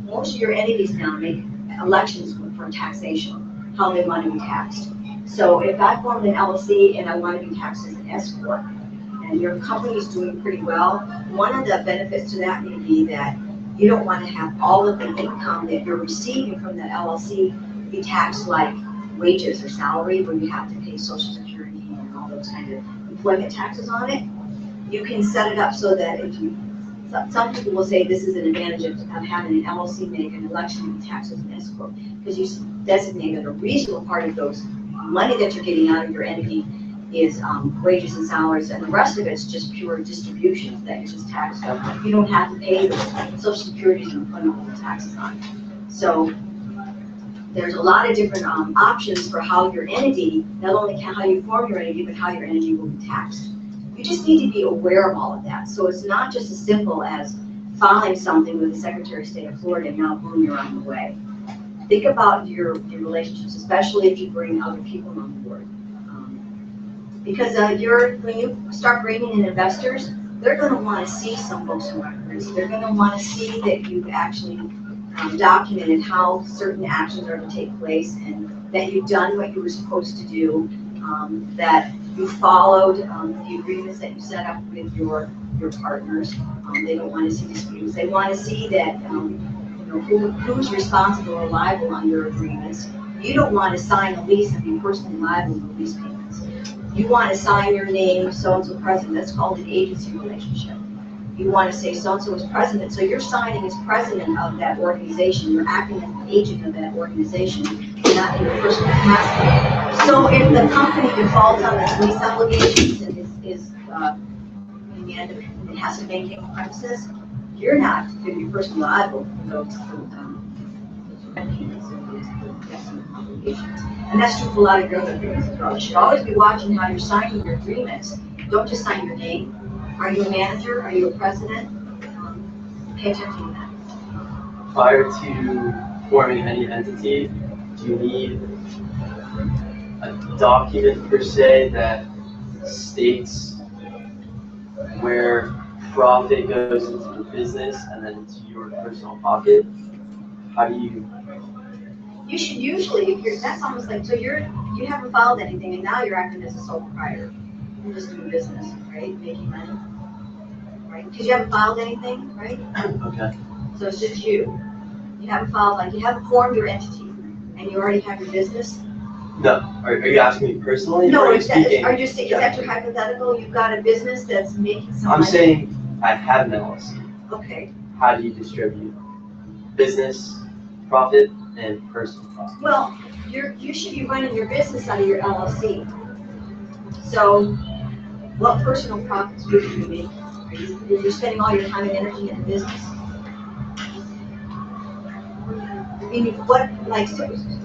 Speaker 1: Most of your entities now make elections for taxation, how they want to be taxed. So if I formed an LLC and I want to be taxed as an S corp, and your company is doing pretty well, one of the benefits to that may be that you don't want to have all of the income that you're receiving from the LLC be taxed like wages or salary, where you have to pay Social Security and all those kind of employment taxes on it. You can set it up so that if you, some people will say this is an advantage of having an LLC make an election and be taxed as an S corp, because you designate that a reasonable part of those money that you're getting out of your entity is wages and salaries, and the rest of it's just pure distributions that you just tax. You don't have to pay the Social Security and employment taxes on it. So there's a lot of different options for how your entity, not only how you form your entity, but how your entity will be taxed. You just need to be aware of all of that. So it's not just as simple as filing something with the Secretary of State of Florida and now boom, you're on the way. Think about your relationships, especially if you bring other people on board. Because when you start bringing in investors, they're going to want to see some books and records. They're going to want to see that you've actually documented how certain actions are to take place, and that you've done what you were supposed to do, that you followed the agreements that you set up with your partners. They don't want to see disputes. They want to see that who's responsible or liable on your agreements. You don't want to sign a lease and be personally liable for lease payments. You want to sign your name, so-and-so president. That's called an agency relationship. You want to say so-and-so is president, so you're signing as president of that organization. You're acting as an agent of that organization, not in your personal capacity. So if the company defaults on its lease obligations and in the end it has to maintain the premises, you're not going to be personally liable for those rent payments and those obligations. And that's true for a lot of your other agreements as well. You should always be watching how you're signing your agreements. Don't just sign your name. Are you a manager? Are you a president? Pay attention to that.
Speaker 3: Prior to forming any entity, do you need a document per se that states where profit goes into the business and then into your personal pocket? How do you?
Speaker 1: You should usually, that's almost like, so you haven't filed anything and now you're acting as a sole proprietor. You're just doing business, right? Making money, right? Because you haven't filed anything, right?
Speaker 3: Okay.
Speaker 1: So it's just you. You haven't filed, you haven't formed your entity and you already have your business.
Speaker 3: No. Are you asking me personally?
Speaker 1: No,
Speaker 3: or are you
Speaker 1: is
Speaker 3: speaking?
Speaker 1: that your hypothetical? You've got a business that's making some
Speaker 3: I'm
Speaker 1: money?
Speaker 3: saying I have an LLC.
Speaker 1: Okay.
Speaker 3: How do you distribute business profit and personal profit?
Speaker 1: Well, you should be running your business out of your LLC. So what personal profits would you be making? You're spending all your time and energy in the business. I mean,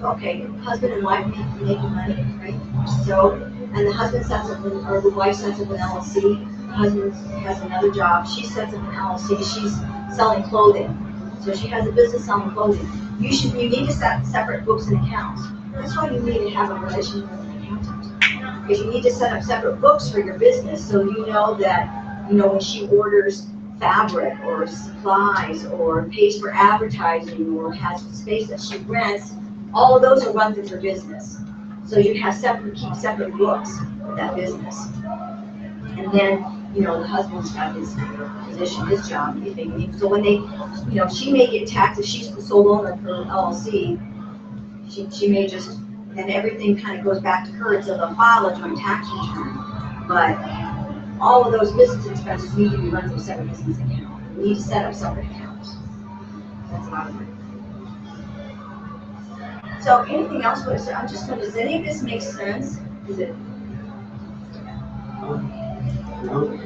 Speaker 1: okay, husband and wife making money, right? So, and the husband sets up, or the wife sets up an LLC, the husband has another job, she sets up an LLC, she's selling clothing. So she has a business selling clothing. You need to set separate books and accounts. That's why you need to have a relationship with an accountant. Because you need to set up separate books for your business, so you know that, when she orders fabric or supplies or pays for advertising or has space that she rents, all of those are run through her business. So you have keep separate books for that business. And then, the husband's got his position, his job, so when they, she may get taxed if she's the sole owner of her LLC. She may just, and everything kind of goes back to her until they'll file a joint tax return. But all of those business expenses need to be run through a separate business account. You need to set up separate accounts. That's a lot of it. So anything else? I'm just wondering, does any of this make sense? Is it?
Speaker 5: No.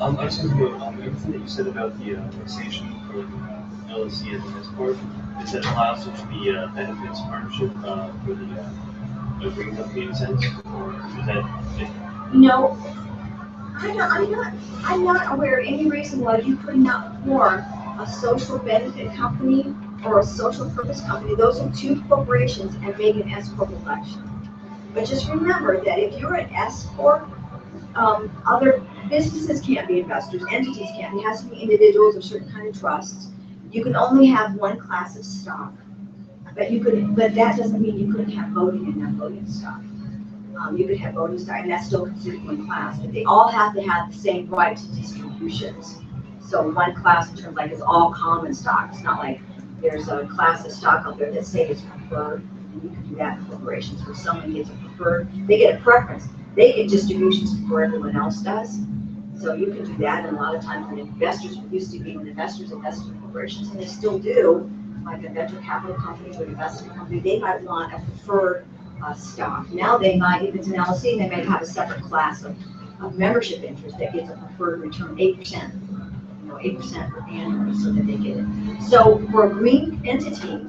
Speaker 5: I was thinking about everything that you said about the taxation for LLC as an S corp. Does that allow such the benefits partnership for the green company in a sense, or is that?
Speaker 1: I'm not aware of any reason why you could not form a social benefit company or a social purpose company. Those are two corporations, and make an S corp election. But just remember that if you're an S corp, other businesses can't be investors, entities can't. It has to be individuals or certain kind of trusts. You can only have one class of stock, but that doesn't mean you couldn't have voting and non-voting stock. You could have voting stock, and that's still considered one class, but they all have to have the same right to distributions. So one class in terms like it's all common stock. It's not like there's a class of stock out there that say it's preferred, and you can do that in corporations where someone gets a preferred, they get a preference. They get distributions before everyone else does. So you can do that, and a lot of times when investors, used to be when investors invested in corporations, and they still do, like a venture capital company or an investment company, they might want a preferred stock. Now they might, if it's an LLC, they may have a separate class of membership interest that gets a preferred return, 8%. 8% annually, so that they get it. So for a green entity,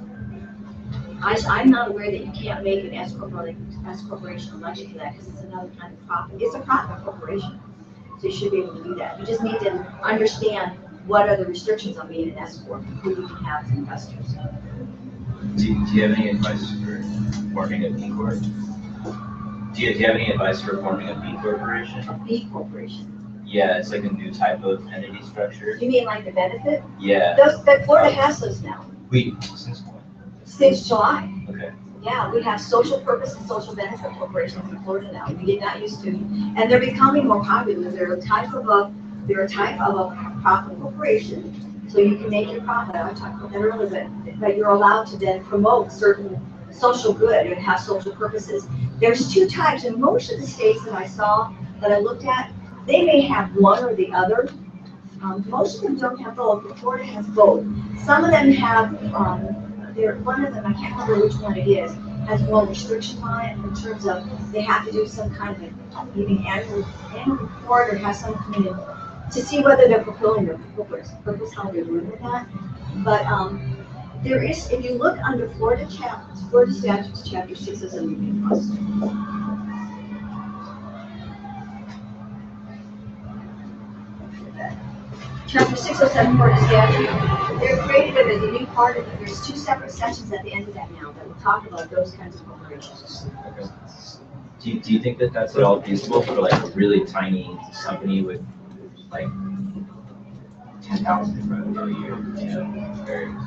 Speaker 1: I'm not aware that you can't make an S corporation election for that because it's another kind of profit. It's a profit corporation, so you should be able to do that. You just need to understand what are the restrictions on being an S corp, who you can have as investors.
Speaker 6: Do you have any advice for forming a B Corp? Do you have any advice for forming a B corporation?
Speaker 1: A B corporation.
Speaker 6: Yeah, it's like a new type of entity structure.
Speaker 1: You mean like the benefit?
Speaker 6: Yeah.
Speaker 1: But Florida has those now.
Speaker 6: Since when?
Speaker 1: Since July.
Speaker 6: Okay.
Speaker 1: Yeah, we have social purpose and social benefit corporations in Florida now. We did not used to, and they're becoming more popular. They're a type of a profit corporation, so you can make your profit. I talked about that earlier, but you're allowed to then promote certain social good and have social purposes. There's two types, and most of the states that I saw that I looked at, they may have one or the other. Most of them don't have both, but Florida has both. Some of them have. One of them, I can't remember which one it is, has more restrictions on it in terms of they have to do some kind of maybe annual report or have some kind of to see whether they're fulfilling their purpose, how they're doing with that. But there is, if you look under Florida statutes, chapter 6 is a moving cost. Chapter 607 Florida statute, they're created as a new part of it. There's two separate sections at the end of that now that will talk about those kinds of corporations.
Speaker 6: Okay. Do you think that that's at all feasible for like a really tiny company with like 10,000 in revenue a year?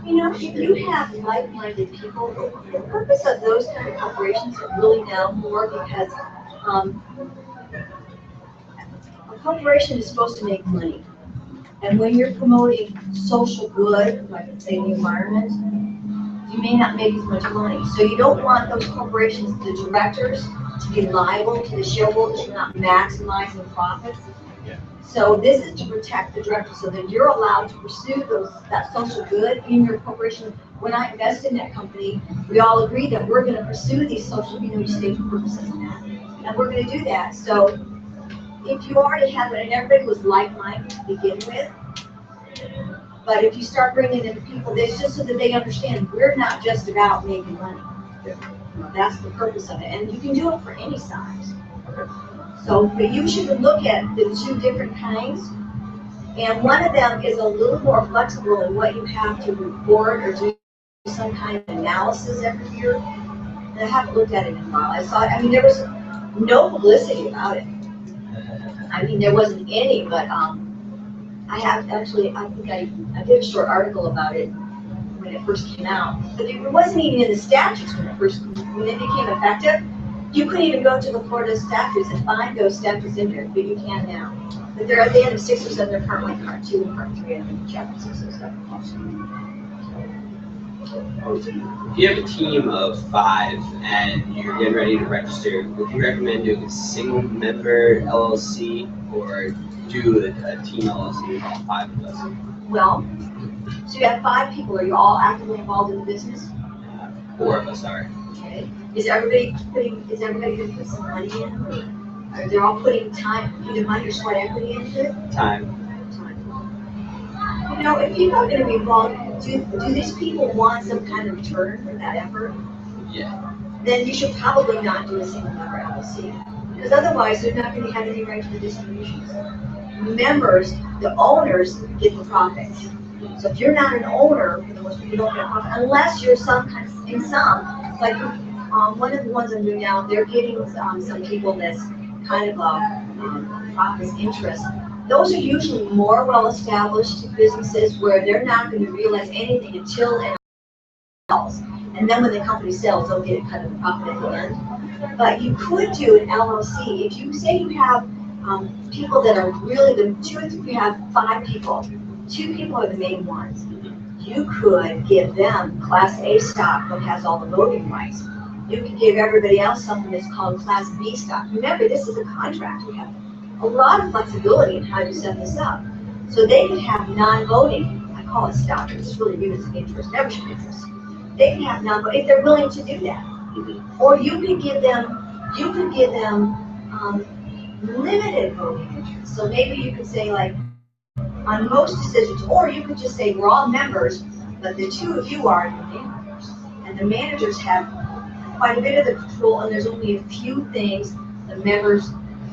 Speaker 1: If you have like-minded people, the purpose of those kind of corporations are really now more because a corporation is supposed to make money. And when you're promoting social good, like say the environment, you may not make as much money. So you don't want those corporations, the directors, to be liable to the shareholders for not maximizing profits.
Speaker 6: Yeah.
Speaker 1: So this is to protect the directors so that you're allowed to pursue that social good in your corporation. When I invested in that company, we all agreed that we're going to pursue these social, statement purposes in that. And we're going to do that. So if you already have it, and everybody was like-minded to begin with, but if you start bringing in people, it's just so that they understand we're not just about making money. That's the purpose of it, and you can do it for any size. So, but you should look at the two different kinds, and one of them is a little more flexible in what you have to report or do some kind of analysis every year. And I haven't looked at it in a while. I saw it. I mean, there was no publicity about it. I mean, there wasn't any, but I think I did a short article about it when it first came out. But it wasn't even in the statutes when it became effective. You couldn't even go to the Florida statutes and find those statutes in there, but you can now. But they're at the end of 607, they're part 1, part 2, and part 3 of chapter 607.
Speaker 3: If you have a team of 5 and you're getting ready to register, would you recommend doing a single member LLC or do a team LLC with all 5 of us?
Speaker 1: Well, so you have 5 people. Are you all actively involved in the business?
Speaker 3: 4 of us are.
Speaker 1: Okay. Is everybody going to put some money in? Or are they all putting time, either money or sweat equity into it?
Speaker 3: Time.
Speaker 1: If people are going to be involved, do these people want some kind of return for that effort?
Speaker 3: Yeah.
Speaker 1: Then you should probably not do a single member LLC, because otherwise they're not going to have any right to the distributions. Members, the owners, get the profits. So if you're not an owner, for the most part, you don't get a profit unless you're like one of the ones I'm doing now. They're getting some people that's kind of profits interest. Those are usually more well-established businesses where they're not going to realize anything until it sells. And then when the company sells, they'll get a cut of the profit at the end. But you could do an LLC, if you say you have, people that are really if you have 5 people, 2 people are the main ones. You could give them Class A stock that has all the voting rights. You could give everybody else something that's called Class B stock. Remember, this is a contract. We have a lot of flexibility in how you set this up. So they could have non-voting, I call it stock, it's really units of interest, membership interest. They can have non-voting, if they're willing to do that. Or you could give them limited voting interest. So maybe you could say like, on most decisions, or you could just say we're all members, but the 2 of you are the managers. And the managers have quite a bit of the control, and there's only a few things the members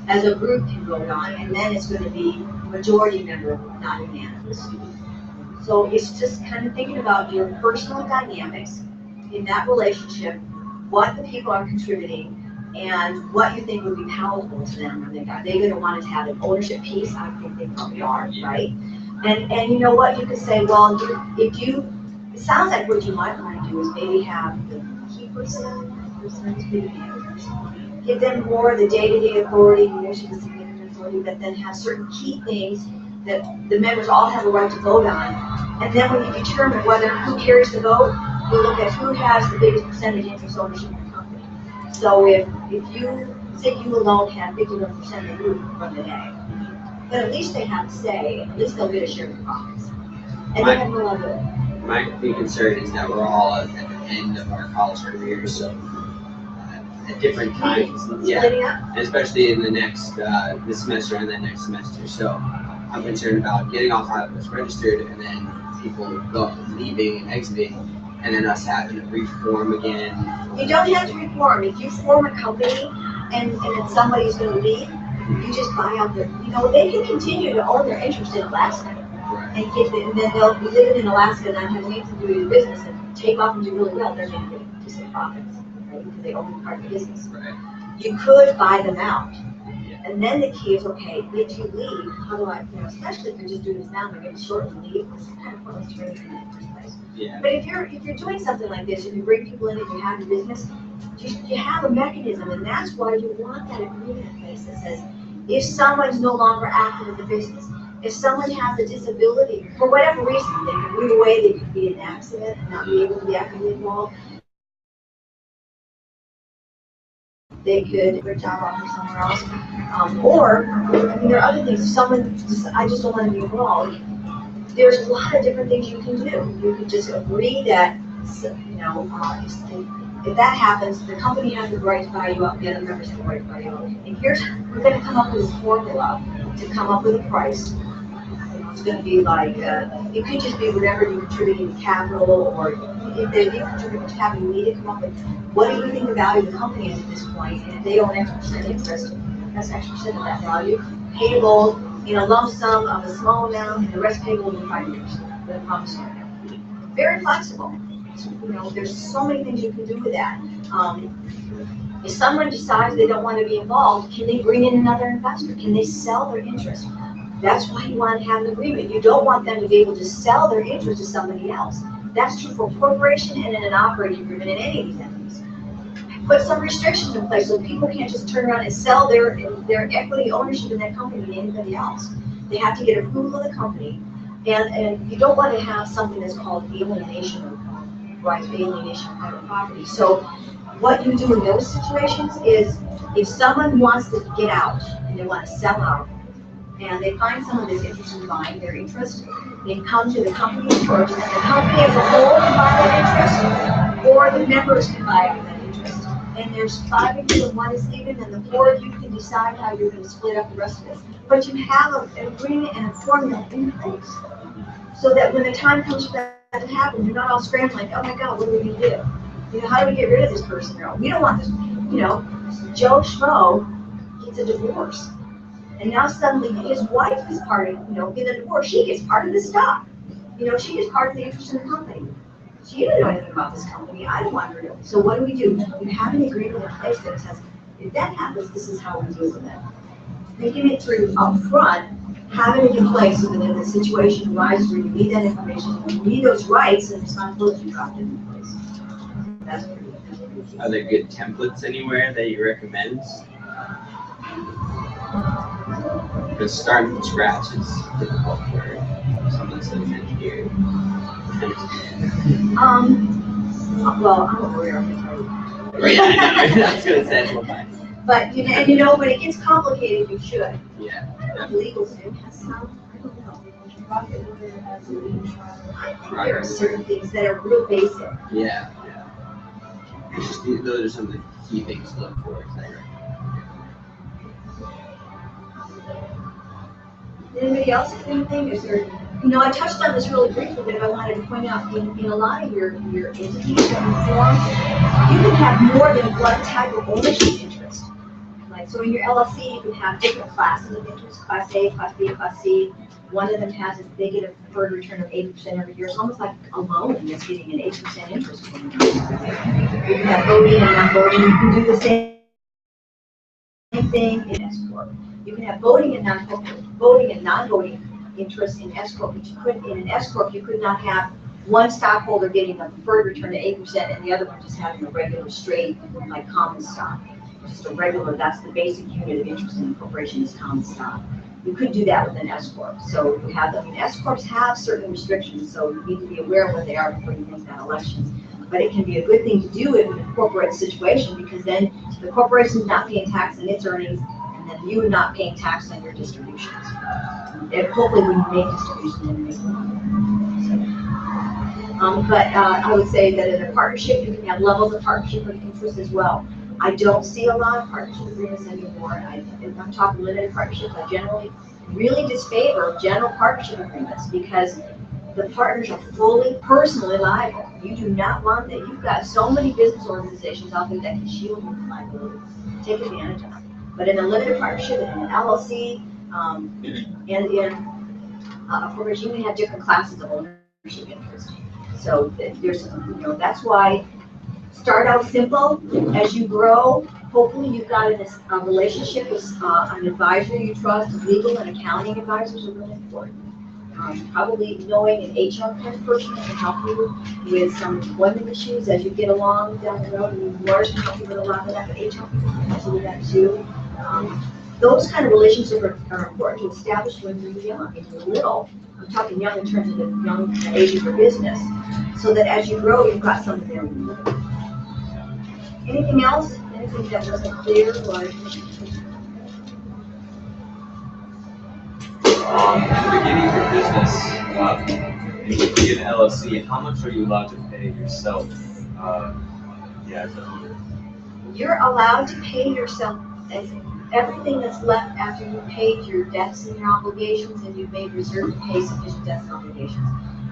Speaker 1: as a group can vote on, and then it's going to be majority member, not unanimous. So it's just kind of thinking about your personal dynamics in that relationship, what the people are contributing, and what you think would be palatable to them. Are they going to want to have an ownership piece? I think they probably are, right? And you know what? You could say, well, it sounds like what you might want to do is maybe have the key person be the managers. Give them more of the day-to-day authority, leadership and significant authority, but then have certain key things that the members all have a right to vote on. And then when you determine who carries the vote, you look at who has the biggest percentage interest ownership in the company. So if you say you alone have 51% of the group from the day, but at least they have a say, at least they'll get a share of the profits. And they have no other.
Speaker 7: My big concern is that we're all at the end of our college careers, so at different times,
Speaker 1: Splitting up.
Speaker 7: especially in the next this semester and the next semester. So I'm concerned about getting all 5 of us registered, and then people leaving and exiting, and then us having to reform again.
Speaker 1: You don't have to reform. If you form a company and then somebody's going to leave, you just buy out their, they can continue to own their interest in Alaska. And then they'll be living in Alaska and not have anything to do with the business and take off and do really well. They're going to get decent profits, right? Because they own part of the business.
Speaker 7: Right.
Speaker 1: You could buy them out. And then the key is, okay, if you leave, how do I, especially if you're just doing this now, they're going to shorten leave. This is kind of pointless to bring in the first place.
Speaker 7: Yeah.
Speaker 1: But if you're doing something like this, if you bring people in and you have your business, you have a mechanism, and that's why you want that agreement in place that says, if someone's no longer active in the business, if someone has a disability, for whatever reason, they could move away, they could be in an accident and not be able to be actively involved, they could their job offer somewhere else. There are other things. If someone I just don't want to be involved, there's a lot of different things you can do. You could just agree that, if that happens, the company has the right to buy you up, the other members have the right to buy you up. And we're going to come up with a formula to come up with a price. It's going to be like, it could just be whatever you're contributing to capital, or if they contribute to capital, you need to come up with what do you think the value of the company is at this point, and if they own X% interest, that's X% of that value, payable in a lump sum of a small amount, and the rest payable in 5 years with a promissory note. Very flexible. There's so many things you can do with that. If someone decides they don't want to be involved, can they bring in another investor? Can they sell their interest? That's why you want to have an agreement. You don't want them to be able to sell their interest to somebody else. That's true for a corporation and in an operating agreement in any of these entities. Put some restrictions in place so people can't just turn around and sell their equity ownership in that company to anybody else. They have to get approval of the company, and you don't want to have something that's called alienation of rights, alienation of private property. So what you do in those situations is, if someone wants to get out and they want to sell out, and they find someone that's interested in buying their interest, they come to the company first, and the company as a whole can buy that interest, or the members can buy that interest. And there's 5 of you and 1 is leaving, and the 4 of you can decide how you're going to split up the rest of it. But you have an agreement and a formula in place, so that when the time comes for that to happen, you're not all scrambling like, oh my God, what are we going to do? How do we get rid of this person? We don't want this. Joe Schmo gets a divorce. And now suddenly his wife is part of, get a divorce, she gets part of the stock. She gets part of the interest in the company. She didn't know anything about this company. I don't want her to. So what do? You have an agreement in place that says, if that happens, this is how we deal with it. Thinking it through up front, having it in place so that if the situation arises where you need that information, you need those rights and responsibilities, you dropped it in place. That's pretty good.
Speaker 7: Are there good templates anywhere that you recommend? Because starting from scratch is difficult for someone that's an engineer.
Speaker 1: Well, I'm aware of it.
Speaker 7: Yeah, I know. I was gonna say it's fine.
Speaker 1: But, when it gets complicated, you should.
Speaker 7: Yeah.
Speaker 1: Legal soon has some, I don't know. There are certain things that are real basic.
Speaker 7: Yeah. It's just, those are some of the key things to look for.
Speaker 1: Anybody else have anything? Is there, I touched on this really briefly, but I wanted to point out, in a lot of your entities that you form, you can have more than one type of ownership interest. Like, so in your LLC, you can have different classes of interest, Class A, Class B, Class C. One of them they get a preferred return of 8% every year. It's almost like a loan that's getting an 8% interest. You can have voting and non-voting. You can do the same thing in S Corp. You can have voting and non-voting interests in S Corp, but you couldn't, in an S Corp, you could not have one stockholder getting a preferred return of 8% and the other one just having a regular straight, like common stock. Just a regular, that's the basic unit of interest in the corporation is common stock. You could do that with an S Corp. So you have them, S Corps have certain restrictions, so you need to be aware of what they are before you make that election. But it can be a good thing to do in a corporate situation because then the corporation is not paying tax on its earnings and then you are not paying tax on your distributions. And hopefully when you make distributions, then you make money. But I would say that in a partnership, you can have levels of partnership of interest as well. I don't see a lot of partnership agreements anymore. If I'm talking limited partnerships, I generally really disfavor general partnership agreements because the partners are fully personally liable. You do not want that. You've got so many business organizations out there that can shield you from liability. Take advantage of it. But in a limited partnership, in an LLC, and in a corporation, you can have different classes of ownership interest. So there's, that's why start out simple. As you grow, hopefully you've got a relationship with an advisor you trust. Legal and accounting advisors are really important. Probably knowing an HR kind of person that can help you with some employment issues as you get along down the road. And lawyers can help you with a lot of that, but HR can help you with that too. Those kind of relationships are important to establish when you're young. When you're little, I'm talking young in terms of the young age of your business, so that as you grow, you've got something there. Anything else? Anything that wasn't clear?
Speaker 6: At the beginning of your business, you would be an LLC, and how much are you allowed to pay yourself as an owner?
Speaker 1: You're allowed to pay yourself as everything that's left after you've paid your debts and your obligations and you've made reserve to pay sufficient debts and obligations.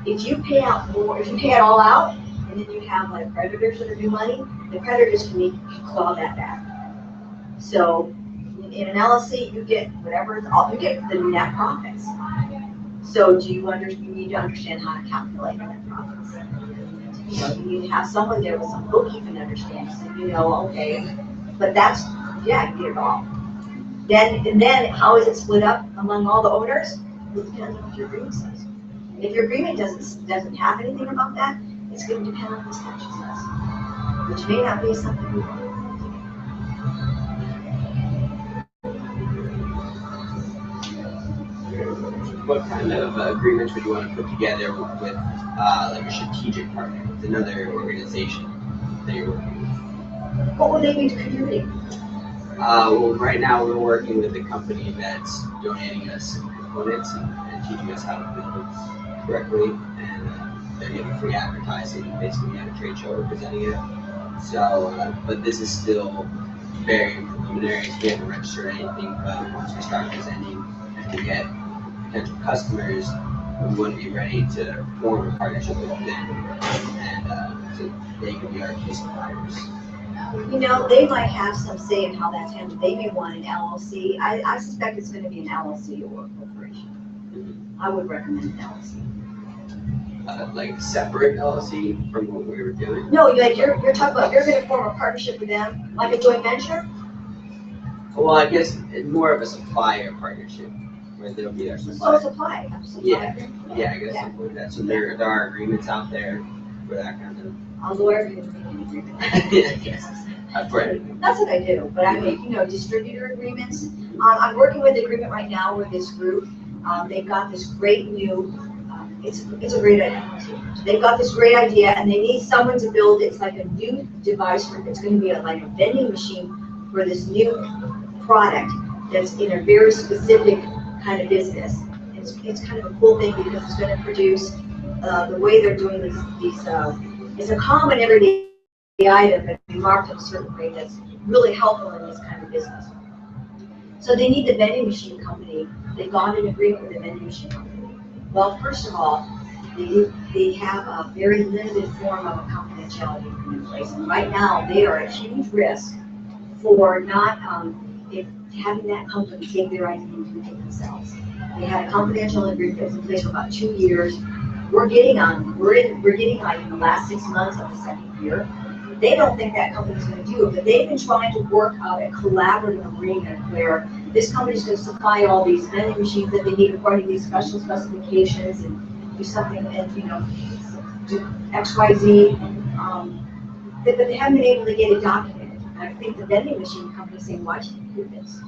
Speaker 1: If you pay out more, if you pay it all out, and then you have like creditors that are due money, the creditors can claw that back. So in an LLC, you get whatever, you get the net profits. So you need to understand how to calculate net profits. You need to have someone there with some bookkeeping understanding, so okay, but that's, you get it all. Then how is it split up among all the owners? It depends on what your agreement says. If your agreement doesn't have anything about that, it's going to depend on what the statute says, which may not be something we want.
Speaker 7: What kind of agreements would you want to put together with like a strategic partner, with another organization that you're working with?
Speaker 1: What would they be contributing?
Speaker 7: Well, right now we're working with a company that's donating us some components and teaching us how to build correctly, and they're getting free advertising. Basically, at a trade show representing it. So, but this is still very preliminary. We haven't registered anything, but once we start presenting and we get potential customers, we want to be ready to form a partnership with them, and so they can be our key suppliers.
Speaker 1: They might have some say in how that's handled. They may want an LLC. I suspect it's going to be an LLC or a corporation. I would recommend an LLC.
Speaker 7: Like separate LLC from what we were doing?
Speaker 1: No, you're talking about, you're going to form a partnership with them, like a joint venture?
Speaker 7: Well, I guess it's more of a supplier partnership, where they'll be our supplier.
Speaker 1: Oh, supply.
Speaker 7: Yeah, I guess something like that. So there are agreements out there for that kind of.
Speaker 1: A lawyer can vending agreement.
Speaker 7: Yes, I've read it.
Speaker 1: That's what I do, but I make, distributor agreements. I'm working with an agreement right now with this group. They've got this great new, it's a great idea. They've got this great idea and they need someone to build, it's like a new device, it's gonna be like a vending machine for this new product that's in a very specific kind of business. It's kind of a cool thing because it's gonna produce, the way they're doing these, it's a common everyday item that can be marked at a certain way that's really helpful in this kind of business. So they need the vending machine company. They got an agreement with the vending machine company. Well, first of all, they have a very limited form of a confidentiality agreement in place. And right now, they are at huge risk for not having that company take their ID and do it themselves. They had a confidential agreement that was in place for about 2 years. We're getting like in the last 6 months of the second year. They don't think that company's going to do it, but they've been trying to work out a collaborative agreement where this company's going to supply all these vending machines that they need according to these special specifications and do something and do X, Y, Z. But they haven't been able to get it documented. And I think the vending machine company's saying, why should we do this?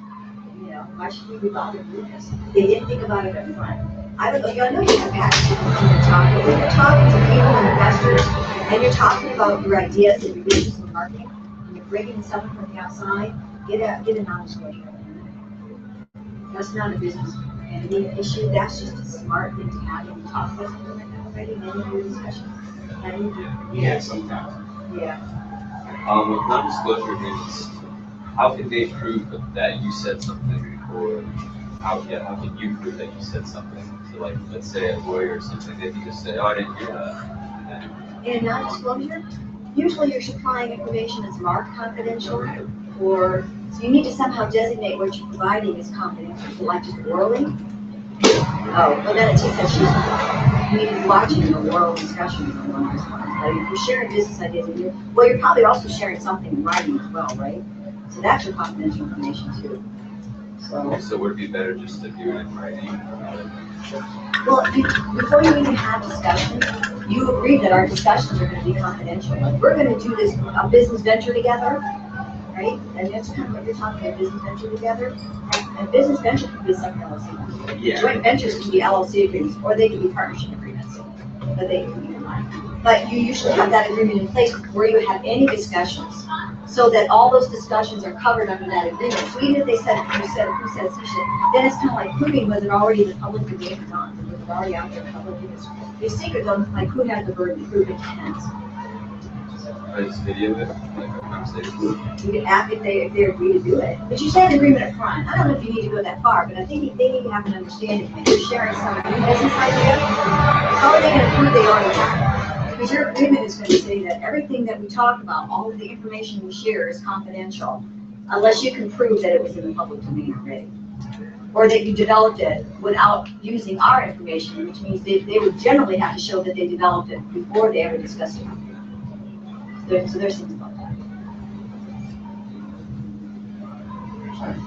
Speaker 1: Why should we be bothered to do this? They didn't think about it up front. I don't know, you know you've had to talk, but when you're talking to people and investors, and you're talking about your ideas and your business and marketing, and you're bringing in someone from the outside, get a non-disclosure. That's not a business entity issue, that's just a smart thing to have and talk about something like that already, and then you have discussions.
Speaker 2: Yeah, sometimes.
Speaker 1: Yeah.
Speaker 6: With non-disclosure agreements, how can they prove that you said something, or how can you prove that you said something? So like, let's say a lawyer or something, they can just say, oh, I didn't hear that.
Speaker 1: In non-disclosure, usually you're supplying information that's marked confidential, or so you need to somehow designate what you're providing as confidential, so like just orally. Oh, well then it takes that she's watching an oral discussion along those lines. But if you're sharing business ideas, you're probably also sharing something in writing as well, right? So that's your confidential information too.
Speaker 6: So would it be better just to do it in writing?
Speaker 1: Well, before you even have discussions, you agree that our discussions are going to be confidential. Like we're going to do this a business venture together, right? And that's kind of what you're talking about, business venture together. And business venture can be something LLC.
Speaker 7: Yeah.
Speaker 1: Joint ventures can be LLC agreements, or they can be partnership agreements, but they can be in line. But you usually have that agreement in place before you have any discussions, so that all those discussions are covered under that agreement. So even if they said, who said, then it's kind of like proving was it already in the public domain or not, was it already out there publicly. These secrets on like who has the burden to prove it depends.
Speaker 6: I just video it, like a conversation.
Speaker 1: You can ask if they agree to do it. But you say an agreement up front. I don't know if you need to go that far, but I think they need to have an understanding that you're sharing some new business idea. How are they going to prove they already have it? Because your agreement is going to say that everything that we talk about, all of the information we share is confidential, unless you can prove that it was in the public domain already. Or that you developed it without using our information, which means they would generally have to show that they developed it before they ever discussed it. So there's things about that.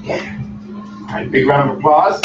Speaker 2: Yeah. All right, big round of applause.